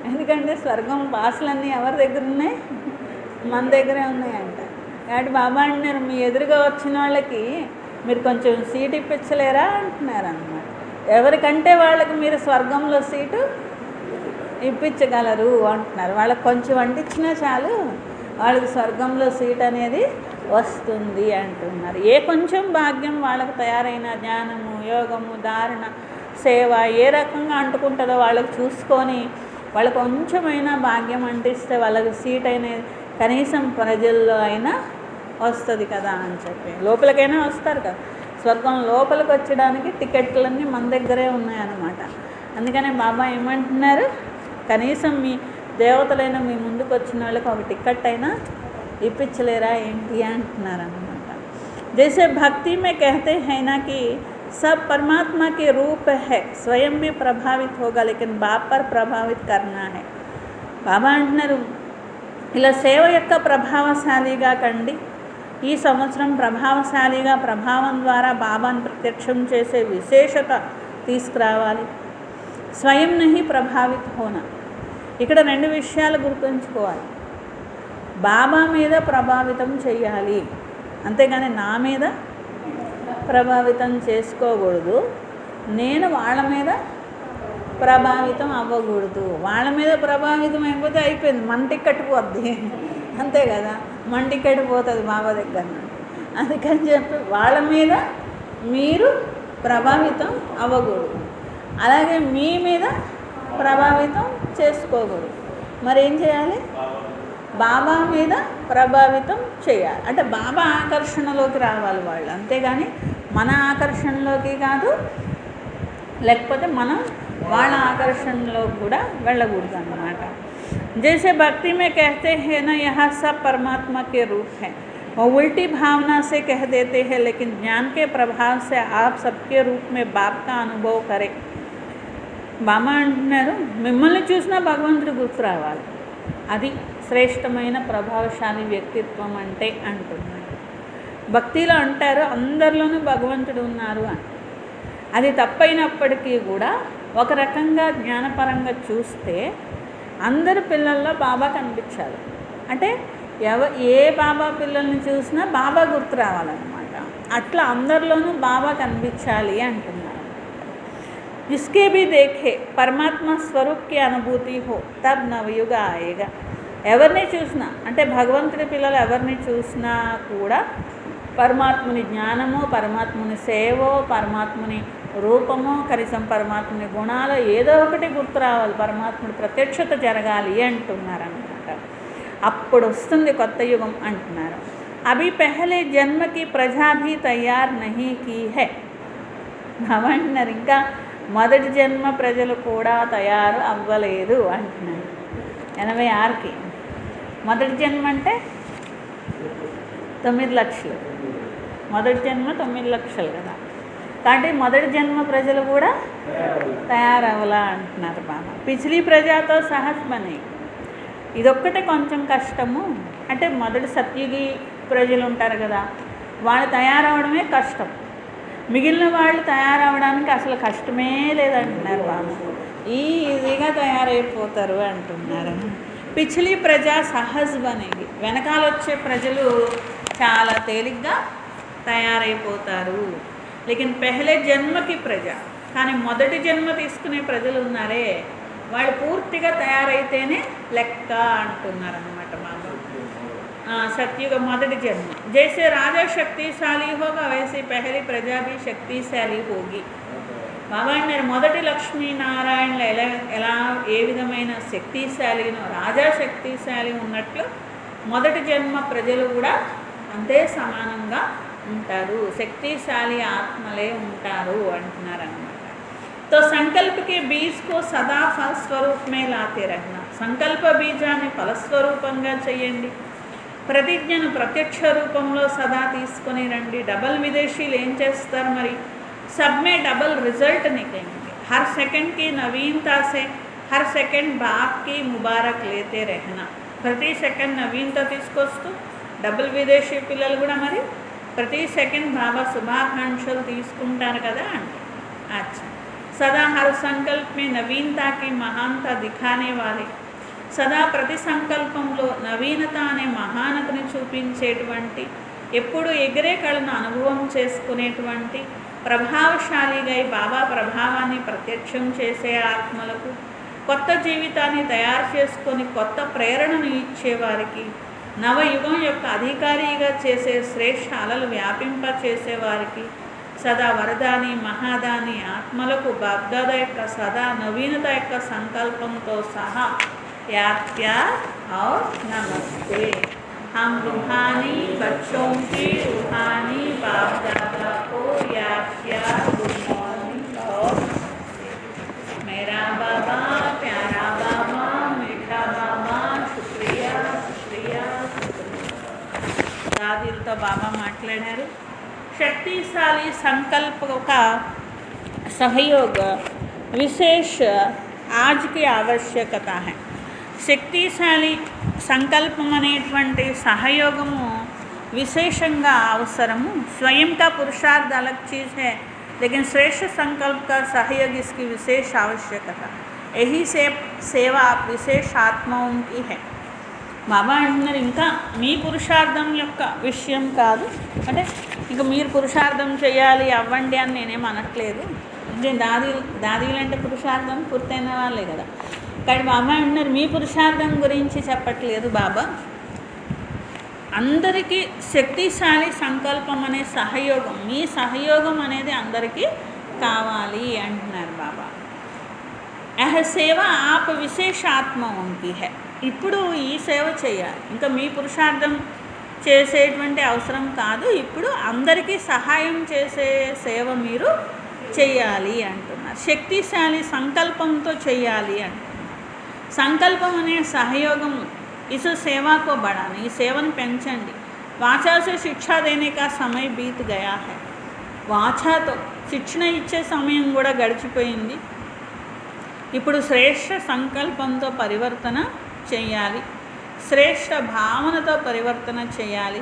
ఎందుకంటే స్వర్గం భాషలన్నీ ఎవరి దగ్గర ఉన్నాయి, మన దగ్గరే ఉన్నాయంట. కాబట్టి బాబా అంటున్నారు, మీ ఎదురుగా వచ్చిన వాళ్ళకి మీరు కొంచెం సీట్ ఇప్పించలేరా అంటున్నారు అన్నమాట. ఎవరికంటే వాళ్ళకి మీరు స్వర్గంలో సీటు ఇప్పించగలరు అంటున్నారు. వాళ్ళకి కొంచెం అంటించినా చాలు, వాళ్ళకి స్వర్గంలో సీట్ అనేది వస్తుంది అంటున్నారు. ఏ కొంచెం భాగ్యం వాళ్ళకు తయారైన జ్ఞానము, యోగము, ధారణ, సేవ ఏ రకంగా అంటుకుంటుందో వాళ్ళకి చూసుకొని వాళ్ళకు కొంచెమైనా భాగ్యం అంటిస్తే వాళ్ళకి సీట్ అనేది కనీసం ప్రజల్లో అయినా వస్తుంది కదా అని చెప్పి, లోపలికైనా వస్తారు కదా. స్వర్గం లోపలికి వచ్చడానికి టికెట్లన్నీ మన దగ్గరే ఉన్నాయన్నమాట. అందుకనే బాబా ఏమంటున్నారు, కనీసం మీ దేవతలైన మీ ముందుకు వచ్చిన వాళ్ళకి ఒక టికెట్ అయినా ఇప్పించలేరా ఏంటి అంటున్నారు అన్నమాట. జైసే భక్తి మే कहते हैं ना कि सब परमात्मा के रूप है, स्वयं भी प्रभावित होगा लेकिन बाप पर प्रभावित करना है. బాబా అంటున్నారు, ఇలా సేవ యొక్క ప్రభావశాలిగా కండి. ఈ సంవత్సరం ప్రభావశాలిగా ప్రభావం ద్వారా బాబాను ప్రత్యక్షం చేసే విశేషత తీసుకురావాలి. స్వయం నహి ప్రభావిత హోనా. ఇక్కడ రెండు విషయాలు గుర్తుంచుకోవాలి. బాబా మీద ప్రభావితం చేయాలి, అంతేగాని నా మీద ప్రభావితం చేసుకోకూడదు. నేను వాళ్ళ మీద ప్రభావితం అవ్వకూడదు. వాళ్ళ మీద ప్రభావితం అయిపోతే అయిపోయింది, మన టికెట్ పోద్ది, అంతే కదా, మన టికెట్ పోతుంది బాబా దగ్గర. అందుకని చెప్పి వాళ్ళ మీద మీరు ప్రభావితం అవ్వకూడదు, అలాగే మీ మీద ప్రభావితం చేసుకోకూడదు. మరి ఏం చేయాలి? బాబా మీద ప్రభావితం చేయాలి. అంటే బాబా ఆకర్షణలోకి రావాలి వాళ్ళు, అంతేగాని మన ఆకర్షణలోకి కాదు, లేకపోతే మనం వాళ్ళ ఆకర్షణలో కూడా వెళ్ళకూడదు అన్నమాట. जैसे भक्ति में कहते हैं ना, यहाँ सब परमात्मा के रूप हैं, वो उल्टी भावना से कह देते हैं, लेकिन ज्ञान के प्रभाव से आप सबके रूप में बाप का अनुभव करें. బాబా అంటున్నారు, మిమ్మల్ని చూసినా భగవంతుడు గుర్తు రావాలి, అది శ్రేష్టమైన ప్రభావశాలి వ్యక్తిత్వం అంటే అంటున్నారు. భక్తిలో అంటారు అందరిలోనూ భగవంతుడు ఉన్నారు అని. అది తప్పైనప్పటికీ కూడా ఒక రకంగా జ్ఞానపరంగా చూస్తే అందరు పిల్లల్లో బాబా కనిపించాలి. అంటే ఏ బాబా పిల్లల్ని చూసినా బాబా గుర్తు రావాలన్నమాట. అట్లా అందరిలోనూ బాబా కనిపించాలి అంటున్నారు. जिसके भी देखे परमात्मा स्वरूप की अनुभूति हो तब नवयुग आएगा. ఎవరిని చూసినా అంటే భగవంతుడి పిల్లలు ఎవరిని చూసినా కూడా పరమాత్ముని జ్ఞానము, పరమాత్ముని సేవో, పరమాత్ముని రూపము, కనీసం పరమాత్ముని గుణాలు ఏదో ఒకటి గుర్తు రావాలి, పరమాత్ముడి ప్రత్యక్షత జరగాలి అంటున్నారు అన్నమాట. అప్పుడు వస్తుంది కొత్త యుగం అంటున్నారు. అభి పెహలే జన్మకి ప్రజా భీ తయార్ నహీ కీ హై. భగవంతున్నారు ఇంకా మొదటి జన్మ ప్రజలు కూడా తయారు అవ్వలేదు అంటున్నారు. 86కి మొదటి జన్మ అంటే 9 లక్షలు, మొదటి జన్మ 9 లక్షలు కదా. కాబట్టి మొదటి జన్మ ప్రజలు కూడా తయారవ్వాలా అంటున్నారు బాబా. పిछली ప్రజాతో సహజ్ బనే, ఇదొక్కటే కొంచెం కష్టము. అంటే మొదటి సత్యుగి ప్రజలు ఉంటారు కదా, వాళ్ళు తయారవడమే కష్టం, మిగిలిన వాళ్ళు తయారవడానికి అసలు కష్టమే లేదంటున్నారు బాబా. ఈజీగా తయారైపోతారు అంటున్నారు. పిछली ప్రజా సహజ్ బనేగి, వెనకాల వచ్చే ప్రజలు చాలా తేలిగ్గా తయారైపోతారు. లేకిన్ పెహలే జన్మకి ప్రజ, కానీ మొదటి జన్మ తీసుకునే ప్రజలు ఉన్నారే వాళ్ళు పూర్తిగా తయారైతేనే లెక్క అంటున్నారు అన్నమాట బాబా. सत्युग మొదటి జన్మ. जैसे राजा शक्तिशाली होगा वैसे पहली प्रजा भी शक्तिशाली होगी. బాబా అన్నారు మొదటి లక్ష్మీనారాయణలు ఎలా ఏ విధమైన శక్తిశాలినో, రాజా శక్తిశాలి ఉన్నట్లు మొదటి జన్మ ప్రజలు కూడా అంతే సమానంగా ఉంటారు, శక్తిశాలి ఆత్మలే ఉంటారు అంటున్నారు అన్నమాట. तो संकल्प के बीज को सदा फल स्वरूप में लाते रहना. సంకల్ప బీజాన్ని ఫలస్వరూపంగా చేయండి. ప్రతిజ్ఞను ప్రత్యక్ష రూపంలో సదా తీసుకొని రండి. డబల్ విదేశీలు ఏం చేస్తారు మరి, सब में डबल रिजल्ट निकलेंगे. हर सेकंड की नवीनता से हर सेकंड बाप की मुबारक लेते रहना. ప్రతి సెకండ్ నవీనత తీసుకొస్తూ డబుల్ విదేశీ పిల్లలు కూడా మరి ప్రతి సెకండ్ బాబా శుభాకాంక్షలు తీసుకుంటారు కదా అంటే. అచ్చా, సదా హర్ సంకల్ప్ మే నవీనతా కి మహానత దిఖానే వాలే, సదా ప్రతి సంకల్పంలో నవీనత అనే మహానతని చూపించేటువంటి, ఎప్పుడు ఎగిరే కళను అనుభవం చేసుకునేటువంటి, ప్రభావశాలిగా బాబా ప్రభావాన్ని ప్రత్యక్షం చేసే ఆత్మలకు, కొత్త జీవితాన్ని తయారు చేసుకొని కొత్త ప్రేరణను ఇచ్చేవారికి, నవయుగం యొక్క అధికారిగా చేసే శ్రేష్ఠ అలలు వ్యాపింప చేసేవారికి, సదా వరదాని మహాదాని ఆత్మలకు బాబ్దాద యొక్క సదా నవీనత యొక్క సంకల్పంతో సహా याद प्यार और नमस्ते. हम रूहानी बच्चों की रूहानी बाप दादा को याद प्यार, गुड मॉर्निंग और मेरा बाबा, प्यारा बाबा, मीठा बाबा, शुक्रिया शुक्रिया शुक्रिया. दादीలతో బాబా మాట్లాడారు. शक्तिशाली संकल्प का सहयोग विशेष आज की आवश्यकता है. శక్తిశాలి సంకల్పం అనేటువంటి సహయోగము విశేషంగా అవసరము. స్వయం का पुरुषार्थ अलग चीज़ है, लेकिन श्रेष्ठ संकल्प का सहयोग इसकी विशेष आवश्यकता. यही से सेवा विशेष आत्माओं की है. బాబా అంటున్నారు ఇంకా మీ పురుషార్థం యొక్క విషయం కాదు, అంటే ఇంకా మీరు పురుషార్థం చేయాలి అవ్వండి అని నేనేం అనట్లేదు. దాదీలు అంటే పురుషార్థం పూర్తయిన వాళ్ళే కదా. కానీ బాబా అంటున్నారు మీ పురుషార్థం గురించి చెప్పట్లేదు బాబా, అందరికీ శక్తిశాలి సంకల్పం అనే సహయోగం, మీ సహయోగం అనేది అందరికీ కావాలి అంటున్నారు బాబా. यह सेवा आप विशेष आत्माओं की है. ఇప్పుడు ఈ సేవ చేయాలి, ఇంకా మీ పురుషార్థం చేసేటువంటి అవసరం కాదు, ఇప్పుడు అందరికీ సహాయం చేసే సేవ మీరు చేయాలి అంటున్నారు. శక్తిశాలి సంకల్పంతో చేయాలి అంటున్నారు. సంకల్పం అనే సహయోగం इस सेवा को बढ़ाने, ఈ సేవను పెంచండి. వాచా से शिक्षा देने का समय बीत गया है. వాచాతో శిక్షణ ఇచ్చే సమయం కూడా గడిచిపోయింది. ఇప్పుడు శ్రేష్ఠ సంకల్పంతో పరివర్తన చేయాలి, శ్రేష్ఠ భావనతో పరివర్తన చేయాలి.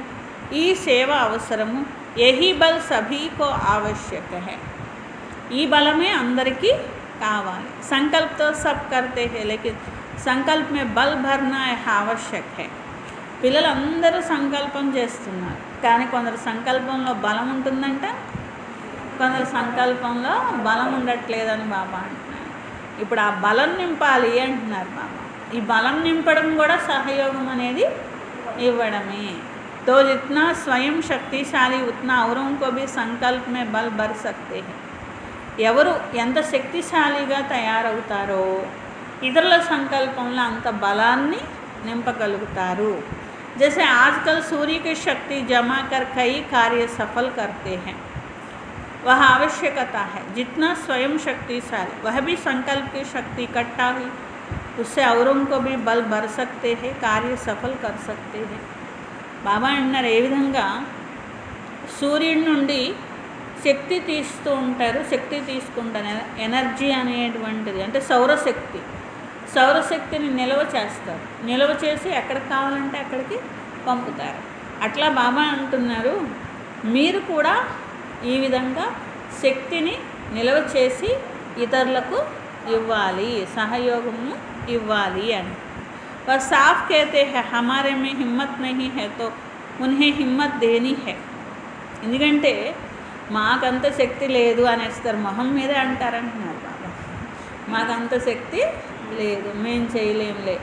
ఈ సేవ అవసరము. యహీ బల్ సభీకో ఆవశ్యక హై. ఈ బలమే అందరికీ కావాలి. సంకల్ప్ తో సబ్ కర్తే హై, లేకిన్ సంకల్ప్ మే బల్ భర్నా ఆవశ్యక్ హై. పిల్లలందరూ సంకల్పం చేస్తున్నారు, కానీ కొందరు సంకల్పంలో బలం ఉంటుందంట, కొందరు సంకల్పంలో బలం ఉండట్లేదని బాబా అంటున్నారు. ఇప్పుడు ఆ బలం నింపాలి అంటున్నారు బాబా. ఈ బలం నింపడం కూడా సహయోగం అనేది ఇవ్వడమే. तो जितना स्वयं शक्तिशाली उतना औरों को भी संकल्प में बल भर सकते हैं. ఎవరు ఎంత శక్తిశాలిగా తయారవుతారో ఇతరుల సంకల్పంలో అంత బలాన్ని నింపగలుగుతారు. जैसे आजकल सूर्य की शक्ति जमा कर कई कार्य सफल करते हैं, वह आवश्यकता है. जितना स्वयं शक्तिशाली वह भी संकल्प की शक्ति इकट्ठा हुई, उससे औरों को भी बल भर सकते हैं, कार्य सफल कर सकते हैं. బాబా అన్నారు, ఏ విధంగా సూర్యుడి నుండి శక్తి తీస్తూ ఉంటారు, శక్తి తీసుకుంటారు, ఎనర్జీ అనేటువంటిది అంటే సౌరశక్తి. సౌరశక్తిని నిల్వ చేస్తారు, నిల్వ చేసి ఎక్కడికి కావాలంటే అక్కడికి పంపుతారు. అట్లా బాబా అంటున్నారు, మీరు కూడా ఈ విధంగా శక్తిని నిల్వ చేసి ఇతరులకు ఇవ్వాలి, సహయోగము ఇవ్వాలి అని. वह साफ कहते हैं हमारे में हिम्मत नहीं है तो उन्हें हिम्मत देनी है. ఎందుకంటే మాకంత శక్తి లేదు అనేస్తారు, మొహం మీదే అంటారంటున్నారు బాబా. మాకంత శక్తి లేదు, మేము చేయలేంలే,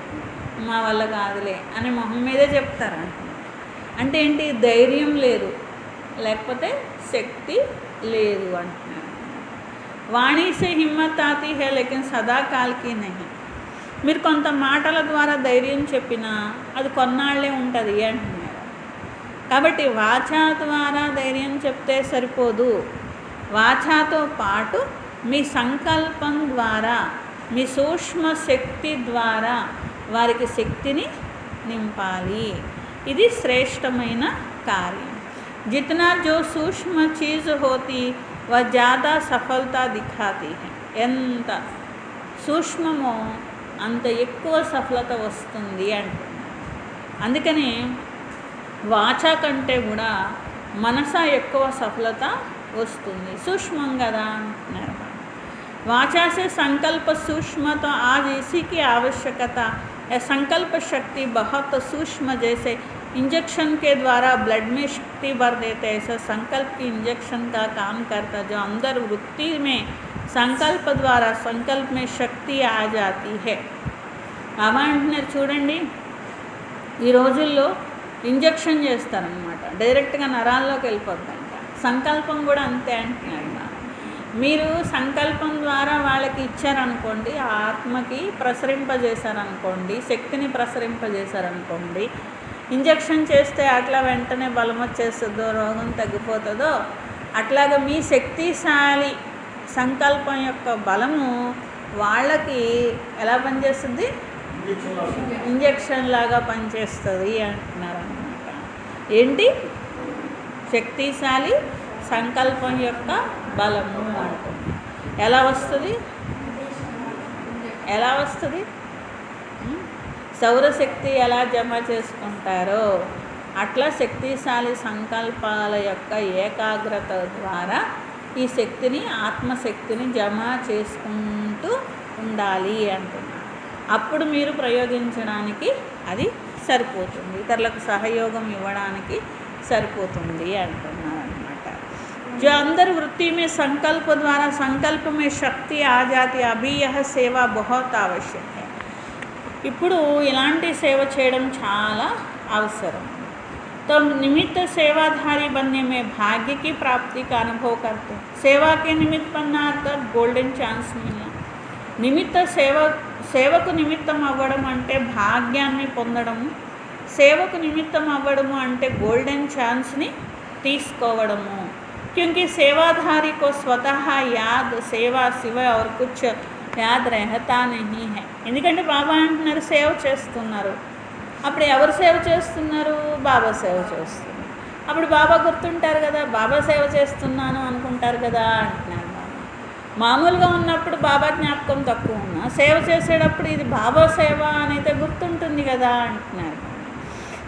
మా వల్ల కాదులే అని మొహం మీదే చెప్తారంటున్నారు. అంటే ఏంటి, ధైర్యం లేదు, లేకపోతే శక్తి లేదు అంటున్నారు. వాణి से हिम्मत आती है लेकिन सदा काल की नहीं. మీరు కొంత మాటల ద్వారా ధైర్యం చెప్పినా అది కొన్నాళ్ళే ఉంటుంది అంటున్నారు. కాబట్టి వాచా ద్వారా ధైర్యం చెప్తే సరిపోదు, వాచాతో పాటు మీ సంకల్పం ద్వారా, మీ సూక్ష్మ శక్తి ద్వారా వారికి శక్తిని నింపాలి. ఇది శ్రేష్టమైన కార్యం. जितना जो सूक्ष्म चीज़ होती वह ज़्यादा सफलता दिखाती है. ఎంత సూక్ష్మమో అంత ఎక్కువ సఫలత వస్తుంది అంటున్నారు. అందుకని వాచా కంటే కూడా మనస ఎక్కువ సఫలత వస్తుంది, సూక్ష్మం కదా అంటున్నారు. वाचा से संकल्प सूक्ष्म तो आज इसी की आवश्यकता है. संकल्प शक्ति बहुत सूक्ष्म, जैसे इंजेक्शन के द्वारा ब्लड में शक्ति भर देते हैं, ऐसा संकल्प की इंजेक्शन का काम करता, जो अंदर वृत्ति में संकल्प द्वारा संकल्प में शक्ति आ जाती है. బాబా అంటున్నారు, చూడండి ఈ రోజుల్లో ఇంజెక్షన్ చేస్తారనమాట, డైరెక్ట్గా నరాల్లోకి వెళ్ళిపోద్దంట. సంకల్పం కూడా అంతే అంటున్నారు. మీరు సంకల్పం ద్వారా వాళ్ళకి ఇచ్చారనుకోండి, ఆ ఆత్మకి ప్రసరింపజేశారనుకోండి, శక్తిని ప్రసరింపజేశారనుకోండి, ఇంజెక్షన్ చేస్తే అట్లా వెంటనే బలం వచ్చేస్తుందో, రోగం తగ్గిపోతుందో, అట్లాగా మీ శక్తిశాలి సంకల్పం యొక్క బలము వాళ్ళకి ఎలా పనిచేస్తుంది, ఇంజెక్షన్ లాగా పనిచేస్తుంది అంటున్నారు అన్నమాట. ఏంటి శక్తిశాలి సంకల్పం యొక్క బలము అంటుంది. ఎలా వస్తుంది, ఎలా వస్తుంది, సౌరశక్తి ఎలా జమ చేసుకుంటారో అట్లా శక్తిశాలి సంకల్పాల యొక్క ఏకాగ్రత ద్వారా ఈ శక్తిని, ఆత్మశక్తిని జమ చేసుకుంటూ ఉండాలి అంటున్నారు. అప్పుడు మీరు ప్రయోగించడానికి అది సరిపోతుంది, ఇతరులకు సహయోగం ఇవ్వడానికి సరిపోతుంది అంటున్నారు అన్నమాట. जो अंदर वृत्ति में संकल्प द्वारा संकल्प में शक्ति आ जाती, अभी यह सेवा बहुत आवश्यक है. ఇప్పుడు ఇలాంటి సేవ చేయడం చాలా అవసరం. तो निमित्त सेवाधारी बनने में भाग्य की प्राप्ति का अनुभव करते हैं. सेवा के निमित्त बनना तो गोल्डन चांस मिलना. సేవకు నిమిత్తం అవ్వడం అంటే భాగ్యాన్ని పొందడము, సేవకు నిమిత్తం అవ్వడము అంటే గోల్డెన్ ఛాన్స్ని తీసుకోవడము। क्योंकि सेवाधारी को स्वतः याद सेवा सिवाय और कुछ याद रहता नहीं है। ఎందుకంటే బాబా అంటున్నారు సేవ చేస్తున్నారు, అప్పుడు ఎవరు సేవ చేస్తున్నారు? బాబా సేవ చేస్తున్నారు। అప్పుడు బాబా గుర్తుంటారు కదా, బాబా సేవ చేస్తున్నాను అనుకుంటారు కదా అంటున్నారు బాబా। మామూలుగా ఉన్నప్పుడు బాబా జ్ఞాపకం తక్కువ ఉన్నా సేవ చేసేటప్పుడు ఇది బాబా సేవ అనేది గుర్తుంటుంది కదా అంటున్నారు।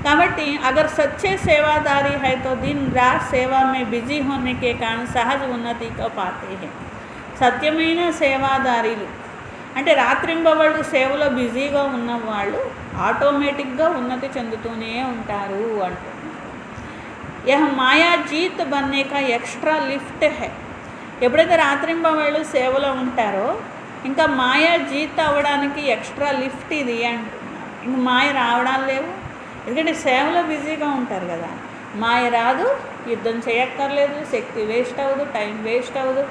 కాబట్టి अगर सच्चे सेवादारी है तो दिन रात सेवा में बिजी होने के कारण सहज उन्नति को पाते हैं। సత్యమైన సేవాదారీలు అంటే రాత్రింబవళ్ళు సేవలో బిజీగా ఉన్నవాళ్ళు ఆటోమేటిక్గా ఉన్నతి చెందుతూనే ఉంటారు అంటున్నారు। యహ మాయా జీత్ బన్నే కా ఎక్స్ట్రా లిఫ్ట్ హై। ఎప్పుడైతే రాత్రింబవళ్ళు సేవలో ఉంటారో ఇంకా మాయా జీత్ అవ్వడానికి ఎక్స్ట్రా లిఫ్ట్ ఇది అంటున్నారు। ఇంక మాయ రావడాలు లేవు, ఎందుకంటే సేవలో బిజీగా ఉంటారు కదా। మాయ రాదు, యుద్ధం చేయక్కర్లేదు, శక్తి వేస్ట్ అవ్వదు, టైం వేస్ట్ అవ్వదు,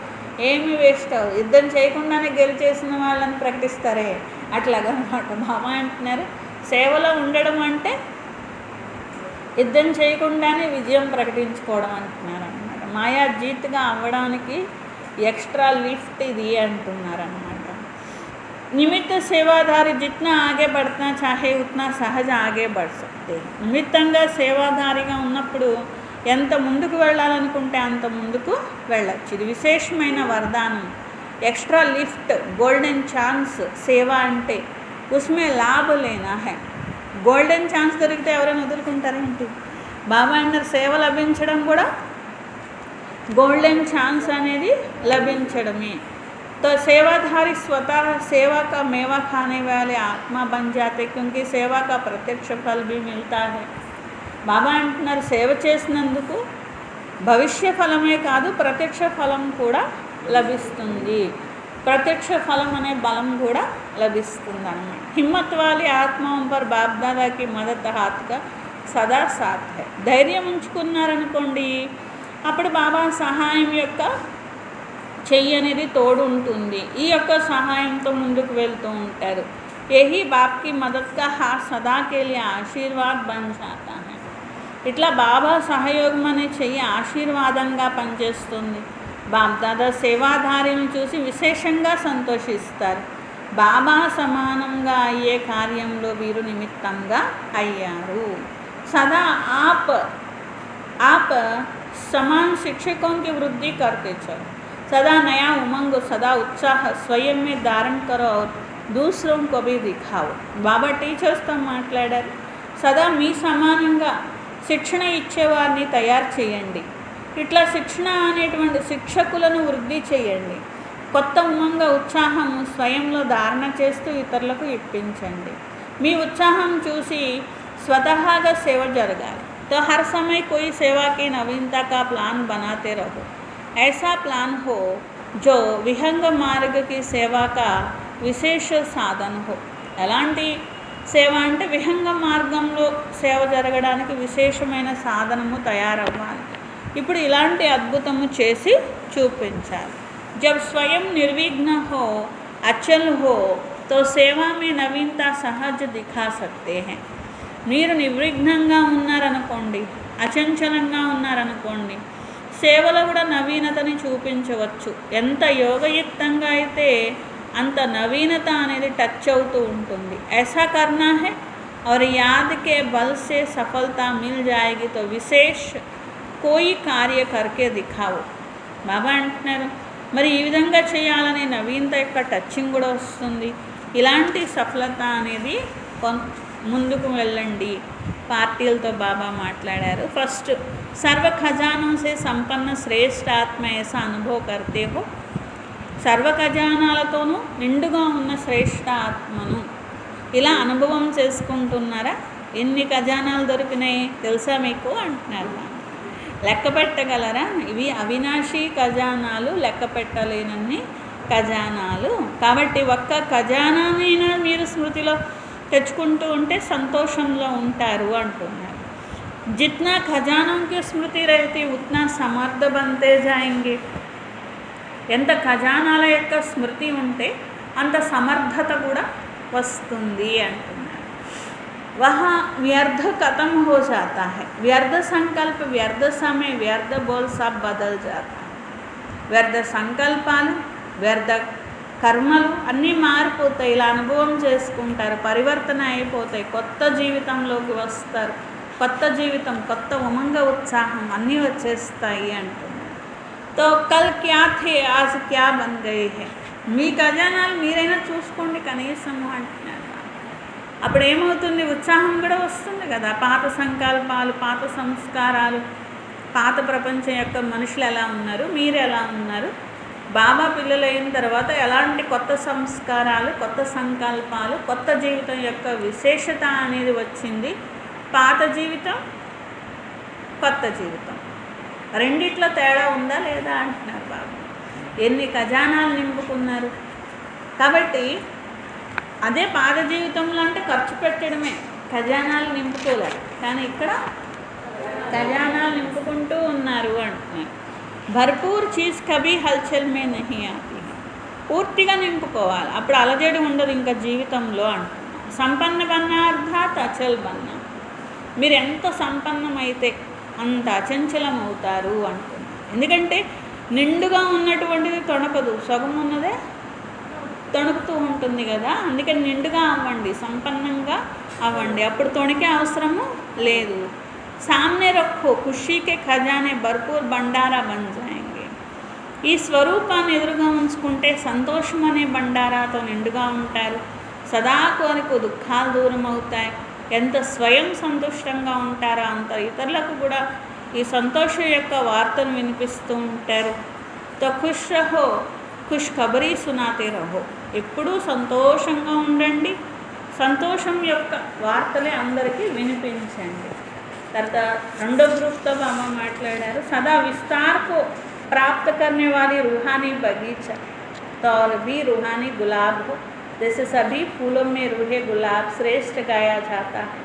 ఏమీ వేస్ట్ అవ్వదు। యుద్ధం చేయకుండానే గెలిచేసిన వాళ్ళని ప్రకటిస్తారే అట్లాగా అన్నమాట। బాబా అంటున్నారు సేవలో ఉండడం అంటే యుద్ధం చేయకుండానే విజయం ప్రకటించుకోవడం అంటున్నారు అన్నమాట। మాయా జీత్గా అవ్వడానికి ఎక్స్ట్రా లిఫ్ట్ ఇది అంటున్నారు అన్నమాట। నిమిత్త సేవాదారి जितना आगे बढ़ना चाहे उतना सहज आगे बढ़ सकते हैं। నిమిత్తంగా సేవాదారిగా ఉన్నప్పుడు ఎంత ముందుకు వెళ్ళాలనుకుంటే అంత ముందుకు వెళ్ళచ్చు। ఇది విశేషమైన వరదానం, ఎక్స్ట్రా లిఫ్ట్, గోల్డెన్ ఛాన్స్ సేవ అంటే ఉస్మే లాభ లేనా హై। గోల్డెన్ ఛాన్స్ దొరికితే ఎవరైనా వదులుకుంటారేంటి? బాబా అన్నారు సేవ లభించడం కూడా గోల్డెన్ ఛాన్స్ అనేది లభించడమే। तो सेवाधारी स्वतः सेवा का मेवा खाने वाले आत्मा बन जाते, क्योंकि सेवा का प्रत्यक्ष फल भी मिलता है। బాబా అంటున్నారు సేవ చేసినందుకు భవిష్య ఫలమే కాదు ప్రత్యక్ష ఫలం కూడా లభిస్తుంది, ప్రత్యక్ష ఫలం అనే బలం కూడా లభిస్తుంది అన్నమాట। హిమ్మత్ వాలి ఆత్మం పర్ బాప్ దాదా కి మదద్ హాత్ కా సదా సాత్ హై। ధైర్యం ఉంచుకున్నారనుకోండి అప్పుడు బాబా సహాయం యొక్క చెయ్యి అనేది తోడు ఉంటుంది, ఈ యొక్క సహాయంతో ముందుకు వెళ్తూ ఉంటారు। యహీ బాప్ కి మదద్ కా హాత్ సదా కే లియే ఆశీర్వాద్ బన్ జాతా హై। ఇట్లా బాబా సహయోగం అనే చెయ్యి ఆశీర్వాదంగా పనిచేస్తుంది। బాప్దాదా సేవాధారిని చూసి విశేషంగా సంతోషిస్తారు। బాబా సమానంగా అయ్యే కార్యంలో వీరు నిమిత్తంగా అయ్యారు। సదా आप समान शिक्षकों की वृद्धि करते चलो, सदा नया उमंग, सदा उत्साह स्वयं में धारण करो और दूसरों को भी दिखाओ। బాబా టీచర్స్తో మాట్లాడారు, సదా మీ సమానంగా శిక్షణ ఇచ్చేవారిని తయారు చేయండి, ఇట్లా శిక్షణ అనేటువంటి శిక్షకులను వృద్ధి చేయండి, కొత్త ఉమంగ ఉత్సాహం స్వయంలో ధారణ చేస్తూ ఇతరులకు ఇప్పించండి। మీ ఉత్సాహం చూసి స్వతహాగా సేవ జరగాలి। तो हर समय कोई सेवा की नवीनता का प्लान बनाते रहो। ऐसा प्लान हो जो विहंग मार्ग की सेवा का विशेष साधन हो। ఎలాంటి సేవ అంటే విహంగ మార్గంలో సేవ జరగడానికి విశేషమైన సాధనము తయారవ్వాలి। ఇప్పుడు ఇలాంటి అద్భుతము చేసి చూపించాలి। जब स्वयं निर्विघ्न हो, अचल हो, तो सेवा में नवीनता सहज दिखा सकते हैं। మీరు నిర్విఘ్నంగా ఉన్నారనుకోండి, అచంచలంగా ఉన్నారనుకోండి, సేవలో కూడా నవీనతని చూపించవచ్చు। ఎంత యోగయుక్తంగా అయితే అంత నవీనత అనేది టచ్ అవుతూ ఉంటుంది। ऐसा करना है और याद के बल से सफलता मिल जाएगी, तो विशेष कोई कार्य करके दिखाओ। బాబా అంటున్నారు మరి ఈ విధంగా చేయాలనే నవీనత యొక్క టచింగ్ కూడా వస్తుంది। ఇలాంటి సఫలత అనేది ముందుకు వెళ్ళండి। పార్టీలతో బాబా మాట్లాడారు। ఫస్ట్ సర్వ ఖజానోं से संपन्न श्रेष्ठ आत्मा ऐसा अनुभव करते हो। సర్వ ఖజానాలతోనూ నిండుగా ఉన్న శ్రేష్ఠ ఆత్మను ఇలా అనుభవం చేసుకుంటున్నారా? ఎన్ని ఖజానాలు దొరికినాయి తెలుసా మీకు అంటున్నారు। లెక్క పెట్టగలరా? ఇవి అవినాశీ ఖజానాలు, లెక్క పెట్టలేనన్ని ఖజానాలు। కాబట్టి ఒక్క ఖజానానైనా మీరు స్మృతిలో తెచ్చుకుంటూ ఉంటే సంతోషంలో ఉంటారు అంటున్నారు। జిత్నా ఖజానాకి స్మృతి रहती उतना समर्थ बनते जाएंगे। ఎంత ఖజానాల యొక్క స్మృతి ఉంటే అంత సమర్థత కూడా వస్తుంది అంటున్నారు. वहाँ व्यर्थ खत्म हो जाता है, व्यर्थ संकल्प, व्यर्थ समय, व्यर्थ बोल सब बदल जाता है. వ్యర్థ సంకల్పాలు, వ్యర్థ కర్మలు అన్నీ మారిపోతాయి. ఇలా అనుభవం చేసుకుంటారు, పరివర్తన అయిపోతాయి, కొత్త జీవితంలోకి వస్తారు. కొత్త జీవితం, కొత్త ఉమంగ ఉత్సాహం అన్నీ వచ్చేస్తాయి అంటున్నారు. తో కల్ క్యా థే ఆజ్ క్యా బన్ గయే హై. మీ ఖజానాలు మీరైనా చూసుకోండి కనీసము అంటున్నారు. అప్పుడు ఏమవుతుంది, ఉత్సాహం కూడా వస్తుంది కదా. పాత సంకల్పాలు, పాత సంస్కారాలు, పాత ప్రపంచం యొక్క మనుషులు ఎలా ఉన్నారు, మీరు ఎలా ఉన్నారు, బాబా పిల్లలైన తర్వాత ఎలాంటి కొత్త సంస్కారాలు, కొత్త సంకల్పాలు, కొత్త జీవితం యొక్క విశేషత అనేది వచ్చింది. పాత జీవితం, కొత్త జీవితం రెండిట్లో తేడా ఉందా లేదా అంటున్నారు బాబా. ఎన్ని ఖజానాలు నింపుకున్నారు. కాబట్టి అదే పాత జీవితంలో అంటే ఖర్చు పెట్టడమే, ఖజానాలు నింపుకోలేరు. కానీ ఇక్కడ ఖజానాలు నింపుకుంటూ ఉన్నారు అంటున్నారు. భర్పూర్ చీజ్ కభీ హల్చల్ మే నహీ ఆతీ. పూర్తిగా నింపుకోవాలి, అప్పుడు అలజడి ఉండదు ఇంకా జీవితంలో అంటున్నారు. సంపన్న బన్నా అర్థాత్ అచల్ బన్నా. మీరు ఎంత సంపన్నమైతే అంత అచంచలం అవుతారు అంటున్నారు. ఎందుకంటే నిండుగా ఉన్నటువంటిది తొణకదు, సగం ఉన్నదే తొణుకుతూ ఉంటుంది కదా. అందుకని నిండుగా అవ్వండి, సంపన్నంగా అవ్వండి, అప్పుడు తొణికే అవసరము లేదు. సామ్నే రఖో ఖుషీకే ఖజానే భర్పూర్ బండారా బన్ జాయేంగే. ఈ స్వరూపాన్ని ఎదురుగా ఉంచుకుంటే సంతోషం అనే బండారాతో నిండుగా ఉంటారు. సదా కోరిక దుఃఖాలు దూరం అవుతాయి. ఎంత స్వయం సంతుష్టంగా ఉంటారో అంత ఇతరులకు కూడా ఈ సంతోషం యొక్క వార్తను వినిపిస్తూ ఉంటారు. తో ఖుష్ రహో, ఖుష్ ఖబరీ సునాతే రహో. ఎప్పుడూ సంతోషంగా ఉండండి, సంతోషం యొక్క వార్తలే అందరికీ వినిపించండి. తర్వాత రెండో గ్రూప్తో బాబా మాట్లాడారు. సదా విస్తార్కు ప్రాప్త करने वाली रूहानी बगीचा तो और भी रूहानी गुलाब हो, जैसे सभी फूलों में रूहे गुलाब श्रेष्ठ गाया जाता है.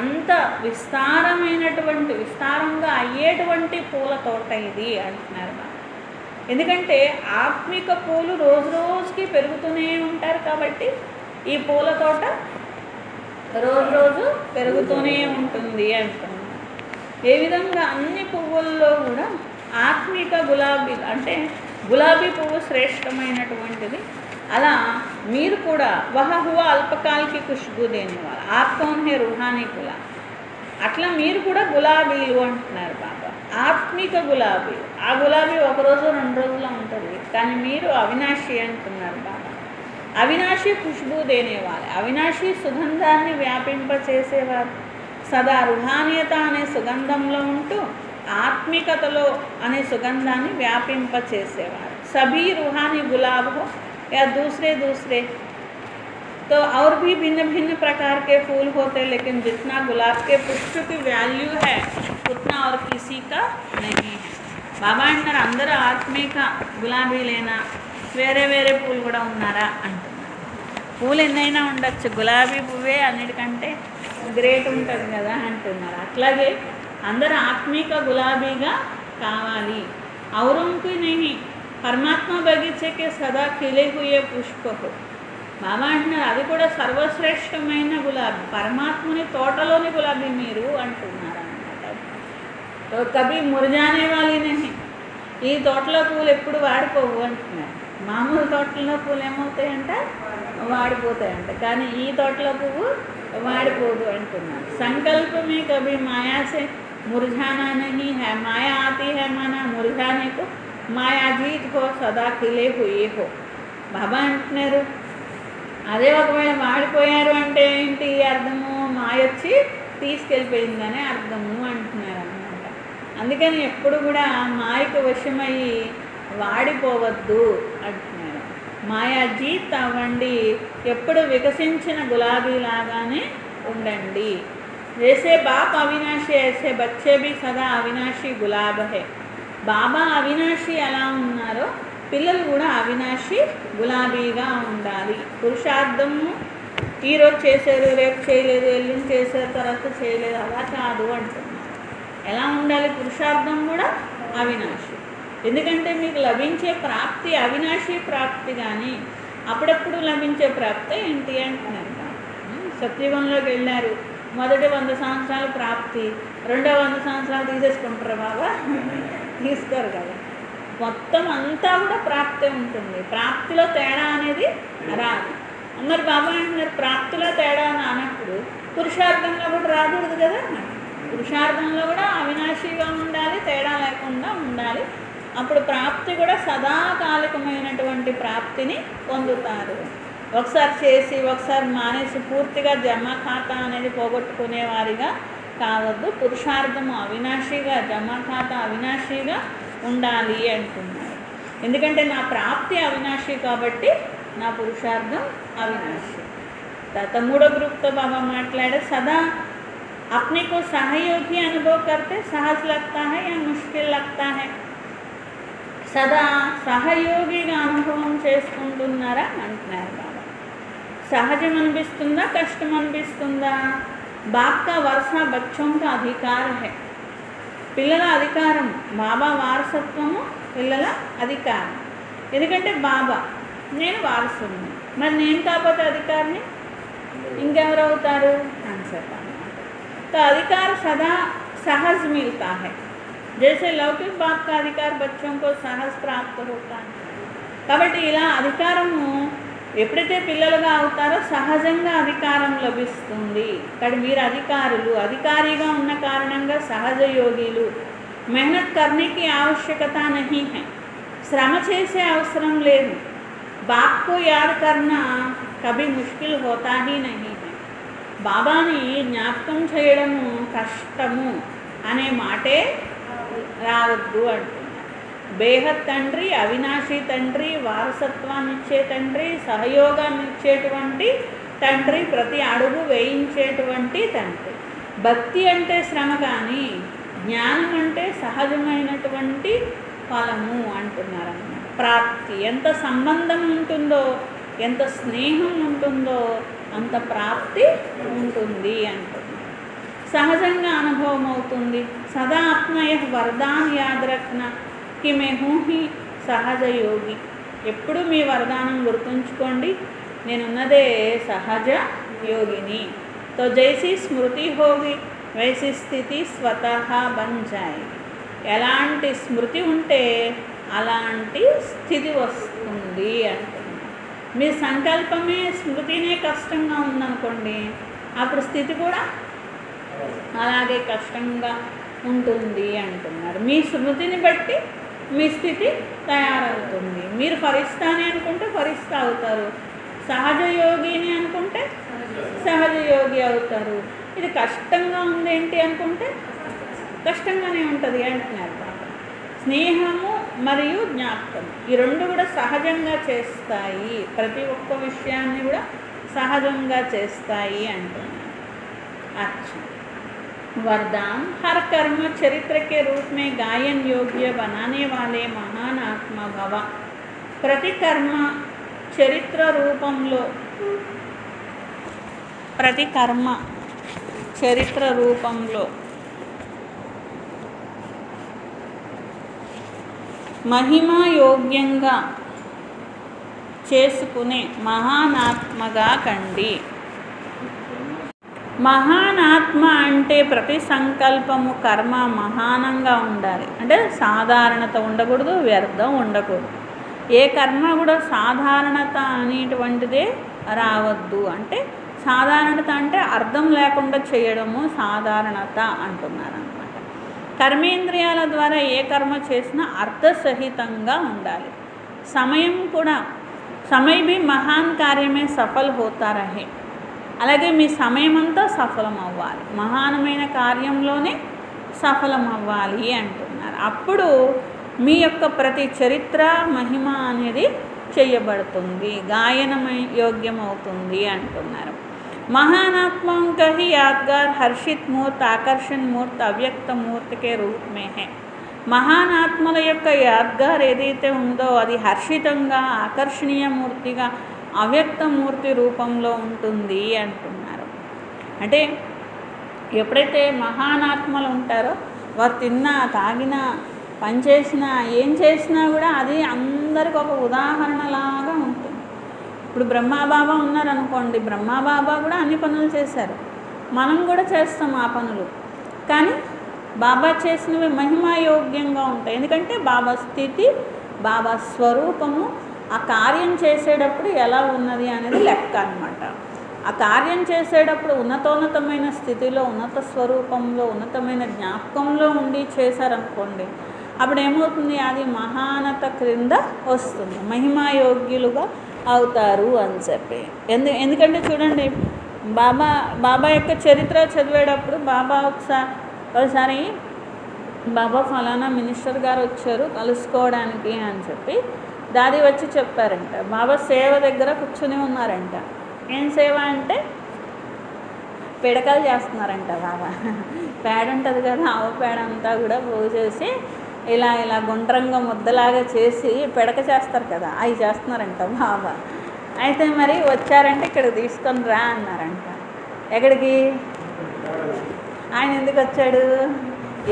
అంత విస్తారమైనటువంటి, విస్తారంగా అయ్యేటువంటి పూల తోట ఇది అంటున్నారు బాబా. ఎందుకంటే ఆత్మిక పూలు రోజు రోజుకి పెరుగుతూనే ఉంటారు కాబట్టి ఈ పూల తోట రోజు రోజు పెరుగుతూనే ఉంటుంది అంటున్నారు. ఏ విధంగా అన్ని పువ్వుల్లో కూడా ఆత్మిక గులాబీ అంటే గులాబీ పువ్వు శ్రేష్టమైనటువంటిది, అలా మీరు కూడా వహ హువా అల్పకాల్కి ఖుష్బూ దేనివాళ్ళు ఆత్మోన్హే రుహానీ గులాబీ. అట్లా మీరు కూడా గులాబీలు అంటున్నారు బాబా, ఆత్మిక గులాబీలు. ఆ గులాబీ ఒకరోజు 2 రోజుల్లో ఉంటుంది, కానీ మీరు అవినాశి అంటున్నారు బాబా. అవినాశి ఖుష్బూ దేనేవాళ్ళు, అవినాశి సుగంధాన్ని వ్యాపింపచేసేవారు. సదా రుహానీయత అనే సుగంధంలో ఉంటూ ఆత్మికతలో అనే సుగంధాన్ని వ్యాపింపచేసేవారు. సభీ రుహానీ గులాబ్ హో या दूसरे तो और भी भिन्न भिन्न प्रकार के फूल होते हैं, लेकिन जितना गुलाब के पुष्प की वैल्यू है उतना और किसी का नहीं है. బాబా అంటారు అందరూ ఆత్మిక గులాబీలేనా, వేరే వేరే పూలు కూడా ఉన్నారా అంటున్నారు. పూలు ఎన్నైనా ఉండొచ్చు, గులాబీ పువ్వే అన్నిటికంటే గ్రేట్ ఉంటుంది కదా అంటున్నారు. అట్లాగే అందరూ ఆత్మిక గులాబీగా కావాలి. ఔరంకి नहीं, పరమాత్మ బగీచే సదా ఖిలే హుయే పుష్ప హో. బాబా అంటున్నారు అది కూడా సర్వశ్రేష్టమైన గులాబీ, పరమాత్మని తోటలోని గులాబీ మీరు అంటున్నారు అన్నమాట. కభీ మురజానే వాలి नहीं, ఈ తోటలో పూలు ఎప్పుడు వాడిపోవు అంటున్నారు. మామూలు తోటలో పూలు ఏమవుతాయంట, వాడిపోతాయంట, కానీ ఈ తోటలో పువ్వు వాడిపోదు అంటున్నారు. సంకల్పమే కభీ మాయాసే మురझाना नहीं है, మాయా ఆती है माना मुरझाने को, మాయాజీత్ హో సదా ఖిలే హుయే హో. బాబా అంటున్నారు అదే ఒకవేళ వాడిపోయారు అంటే ఏంటి అర్థము, మాయొచ్చి తీసుకెళ్ళిపోయిందనే అర్థము అంటున్నారు అన్నమాట. అందుకని ఎప్పుడు కూడా మాయకు వశమయ్యి వాడిపోవద్దు అంటున్నారు. మాయాజీత్ అవ్వండి, ఎప్పుడు వికసించిన గులాబీలాగానే ఉండండి. जैसे बाप अविनाशी ऐसे बच्चे भी सदा अविनाशी गुलाब है. బాబా అవినాశి ఎలా ఉన్నారో పిల్లలు కూడా అవినాశి గులాబీగా ఉండాలి. పురుషార్థము ఈరోజు చేశారు, రేపు చేయలేదు, ఎల్లుండి చేశారు, తర్వాత చేయలేదు, అలా కాదు అంటున్నారు. ఎలా ఉండాలి, పురుషార్థం కూడా అవినాశి. ఎందుకంటే మీకు లభించే ప్రాప్తి అవినాశి ప్రాప్తి, కానీ అప్పుడప్పుడు లభించే ప్రాప్తి ఏంటి అంటున్నారు. సత్యుగంలోకి వెళ్ళారు, మొదటి 100 సంవత్సరాల ప్రాప్తి, రెండో 100 సంవత్సరాలు తీసేసుకుంటారు బాబా? తీసుకోరు కదా. మొత్తం అంతా కూడా ప్రాప్తి ఉంటుంది, ప్రాప్తిలో తేడా అనేది రాదు. మరి బాబా అంటున్నారు ప్రాప్తిలో తేడా అని అన్నప్పుడు పురుషార్థంలో కూడా రాకూడదు కదా. పురుషార్థంలో కూడా అవినాశిగా ఉండాలి, తేడా లేకుండా ఉండాలి. అప్పుడు ప్రాప్తి కూడా సదాకాలికమైనటువంటి ప్రాప్తిని పొందుతారు. ఒకసారి చేసి ఒకసారి మానేసి పూర్తిగా జమా ఖాతా అనేది పోగొట్టుకునే వారిగా కావద్దు. పురుషార్థము అవినాశిగా, జమా ఖాతా అవినాశిగా ఉండాలి అంటున్నారు. ఎందుకంటే నా ప్రాప్తి అవినాశి కాబట్టి నా పురుషార్థం అవినాశి. తర్వాత 3వ గ్రూప్తో బాబా మాట్లాడే సదా अपने को सहयोगी अनुभव करते सहज लगता है या मुश्किल लगता है? సదా సహయోగిగా అనుభవం చేసుకుంటున్నారా అంటున్నారు బాబా. సహజం అనిపిస్తుందా, కష్టం అనిపిస్తుందా? బాప్ కా వరస బచ్చోం కా అధికార హై. పిల్లల అధికారం, బాబా వారసత్వము పిల్లల అధికారం. ఎందుకంటే బాబా నేను వారసుని, మరి నేను కాకపోతే అధికారిని ఇంకెవరు అవుతారు? ఆన్సర్ బాబా. तो अधिकार सदा सहज मिलता है, जैसे लौकिक बाप का अधिकार बच्चों को सहज प्राप्त होता है. కాబట్టి ఇలా అధికారము ఎప్పుడైతే పిల్లలుగా అవుతారో సహజంగా అధికారం లభిస్తుంది. ఇక్కడ మీరు అధికారులు, అధికారిగా ఉన్న కారణంగా సహజ యోగిలు. మెహనత్ కర్నేకి ఆవశ్యకత నహీ హై, శ్రమ చేసే అవసరం లేదు. బాప్ కో యాద్ కర్నా కభీ ముష్కిల్ హోతా హీ నహీ హై. బాబాని జ్ఞాపకం చేయడము కష్టము అనే మాటే రావద్దు అంటున్నారు. బేహద్ తండ్రి, అవినాశి తండ్రి, వారసత్వాన్ని ఇచ్చే తండ్రి, సహయోగాన్ని ఇచ్చేటువంటి తండ్రి, ప్రతి అడుగు వేయించేటువంటి తండ్రి. భక్తి అంటే శ్రమ కానీ జ్ఞానం అంటే సహజమైనటువంటి ఫలము అంటున్నారు అన్నమాట. ప్రాప్తి ఎంత సంబంధం ఉంటుందో, ఎంత స్నేహం ఉంటుందో అంత ప్రాప్తి ఉంటుంది అంటున్నారు. సహజంగా అనుభవం అవుతుంది. సదా అప్నయ వరదాన్ యాద్ రఖ్నా కి మే హూ హీ సహజ యోగి. ఎప్పుడు మీ వరదానం గుర్తుంచుకోండి, నేనున్నదే సహజ యోగిని. తో జైసీ స్మృతి హోగి వైసీ స్థితి స్వతహా బన్ జాయేగి. ఎలాంటి స్మృతి ఉంటే అలాంటి స్థితి వస్తుంది అంటున్నారు. మీ సంకల్పమే స్మృతినే కష్టంగా ఉందనుకోండి, అప్పుడు స్థితి కూడా అలాగే కష్టంగా ఉంటుంది అంటున్నారు. మీ స్మృతిని బట్టి మీ స్థితి తయారవుతుంది. మీరు ఫరిస్తానే అనుకుంటే ఫరిస్తా అవుతారు, సహజ యోగిని అనుకుంటే సహజ యోగి అవుతారు. ఇది కష్టంగా ఉందేంటి అనుకుంటే కష్టంగానే ఉంటుంది అంటున్నారు. స్నేహము మరియు జ్ఞాపకం ఈ రెండు కూడా సహజంగా చేస్తాయి, ప్రతి ఒక్క విషయాన్ని కూడా సహజంగా చేస్తాయి అంటున్నారు. अच्छा, वरदान हर कर्म चरित्र के रूप में गायन योग्य बनाने वाले महान आत्मा भव. ప్రతి కర్మ చరిత్ర రూపంలో, ప్రతి కర్మ చరిత్ర రూపంలో మహిమాయోగ్యంగా చేసుకునే మహానాత్మగా కండి. మహానాత్మ అంటే ప్రతి సంకల్పము కర్మ మహానంగా ఉండాలి. అంటే సాధారణత ఉండకూడదు, వ్యర్థం ఉండకూడదు. ఏ కర్మ కూడా సాధారణత అనేటువంటిదే రావద్దు. అంటే సాధారణత అంటే అర్థం లేకుండా చేయడము సాధారణత అంటున్నారు అన్నమాట. కర్మేంద్రియాల ద్వారా ఏ కర్మ చేసినా అర్థసహితంగా ఉండాలి. సమయం కూడా, సమయ भी మహాన్ కార్యమే సఫల్ హోతా రహే. అలాగే మీ సమయం అంతా సఫలం అవ్వాలి, మహానమైన కార్యంలోనే సఫలం అవ్వాలి అంటున్నారు. అప్పుడు మీ యొక్క ప్రతి చరిత్ర మహిమ అనేది చేయబడుతుంది, గాయనమై యోగ్యం అవుతుంది అంటున్నారు. महानात्माओं का ही यादगार हर्षित मूर्त आकर्षण मूर्त अव्यक्त मूर्त के रूप में है. మహానాత్మల యొక్క యాద్గార్ ఏదైతే ఉందో అది హర్షితంగా, ఆకర్షణీయ మూర్తిగా, అవ్యక్త మూర్తి రూపంలో ఉంటుంది అంటున్నారు. అంటే ఎప్పుడైతే మహానాత్మలు ఉంటారో వారు తిన్నా, తాగినా, పనిచేసినా, ఏం చేసినా కూడా అది అందరికి ఒక ఉదాహరణలాగా ఉంటుంది. ఇప్పుడు బ్రహ్మాబాబా ఉన్నారనుకోండి, బ్రహ్మాబాబా కూడా అన్ని పనులు చేశారు, మనం కూడా చేస్తాం ఆ పనులు. కానీ బాబా చేసినవి మహిమాయోగ్యంగా ఉంటాయి. ఎందుకంటే బాబా స్థితి, బాబా స్వరూపము ఆ కార్యం చేసేటప్పుడు ఎలా ఉన్నది అనేది లెక్క అన్నమాట. ఆ కార్యం చేసేటప్పుడు ఉన్నతోన్నతమైన స్థితిలో, ఉన్నత స్వరూపంలో, ఉన్నతమైన జ్ఞాపకంలో ఉండి చేశారనుకోండి, అప్పుడు ఏమవుతుంది, అది మహానత క్రింద వస్తుంది, మహిమాయోగ్యులుగా అవుతారు అని చెప్పి. ఎందుకంటే చూడండి, బాబా యొక్క చరిత్ర చదివేటప్పుడు బాబా ఒకసారి బాబా ఫలానా మినిస్టర్ గారు వచ్చారు కలుసుకోవడానికి అని చెప్పి దాది వచ్చి చెప్పారంట. బాబా సేవ దగ్గర కూర్చొని ఉన్నారంట. ఏం సేవ అంటే పిడకలు చేస్తున్నారంట బాబా. పేడ ఉంటుంది కదా, ఆవు పేడ అంతా కూడా పోసేసి ఇలా గుండ్రంగా ముద్దలాగా చేసి పిడక చేస్తారు కదా, అవి చేస్తున్నారంట బాబా. అయితే మరి వచ్చారంటే ఇక్కడ తీసుకొని రా అన్నారంట. ఎక్కడికి? ఆయన ఎందుకు వచ్చాడు?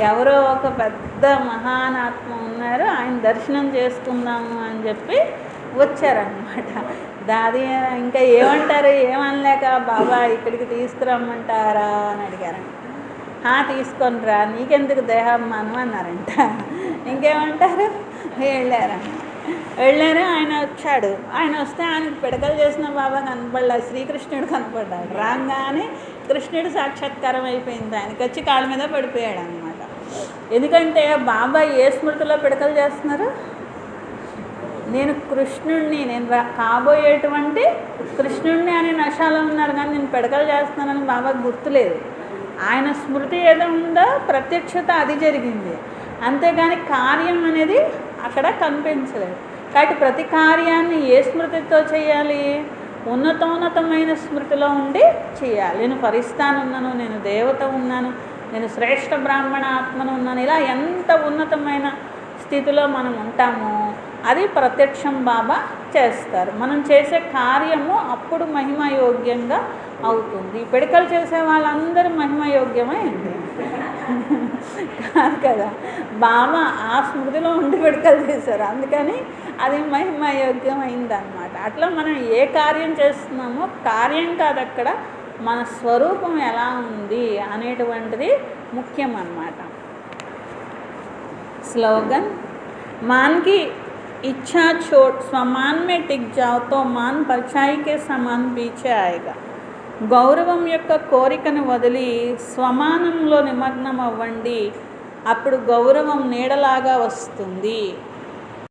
ఎవరో ఒక పెద్ద మహానాత్మ ఉన్నారు, ఆయన దర్శనం చేసుకుందాము అని చెప్పి వచ్చారనమాట. దాది ఇంకా ఏమంటారు, ఏమనలేక బాబా ఇక్కడికి తీసుకురమ్మంటారా అని అడిగారంట. తీసుకొని రా, నీకెందుకు దేహమ్మాను అన్నారంట. ఇంకేమంటారు, వెళ్ళారు. ఆయన వచ్చాడు. ఆయన వస్తే ఆయనకు పిడకలు చేసిన బాబా కనపడలే, శ్రీకృష్ణుడు కనపడ్డాడు. రాగానే కృష్ణుడు సాక్షాత్కారం అయిపోయింది. ఆయనకి వచ్చి కాళ్ళ మీద పడిపోయాడు అనమాట. ఎందుకంటే బాబా ఏ స్మృతిలో పిడకలు చేస్తున్నారు, నేను కృష్ణుడిని, నేను కాబోయేటువంటి కృష్ణుడిని అనే నశాలో ఉన్నారు, కానీ నేను పిడకలు చేస్తున్నానని బాబాకు గుర్తులేదు. ఆయన స్మృతి ఏదో ఉందో ప్రత్యక్షత అది జరిగింది, అంతేగాని కార్యం అనేది అక్కడ కనిపించలేదు. కాబట్టి ప్రతి కార్యాన్ని ఏ స్మృతితో చేయాలి, ఉన్నతోన్నతమైన స్మృతిలో ఉండి చేయాలి. నేను ఫరిస్తాను ఉన్నాను, నేను దేవత ఉన్నాను, నేను శ్రేష్ఠ బ్రాహ్మణ ఆత్మను ఉన్నాను, ఇలా ఎంత ఉన్నతమైన స్థితిలో మనం ఉంటామో అది ప్రత్యక్షం బాబా చేస్తారు. మనం చేసే కార్యము అప్పుడు మహిమయోగ్యంగా అవుతుంది. పిడకలు చేసే వాళ్ళందరూ మహిమయోగ్యమై కాదు కదా, బాబా ఆ స్మృతిలో ఉండి పిడకలు చేశారు, అందుకని అది మహిమయోగ్యం అయిందనమాట. అట్లా మనం ఏ కార్యం చేస్తున్నామో కార్యం కాదు, అక్కడ మన స్వరూపం ఎలా ఉంది అనేటువంటిది ముఖ్యం అన్నమాట. స్లోగన్, मान की इच्छा छोड़ स्वमान में टिक जाओ तो मान परछाई के समान पीछे आएगा. గౌరవం యొక్క కోరికను వదిలి స్వమానంలో నిమగ్నం అవ్వండి, అప్పుడు గౌరవం నీడలాగా వస్తుంది.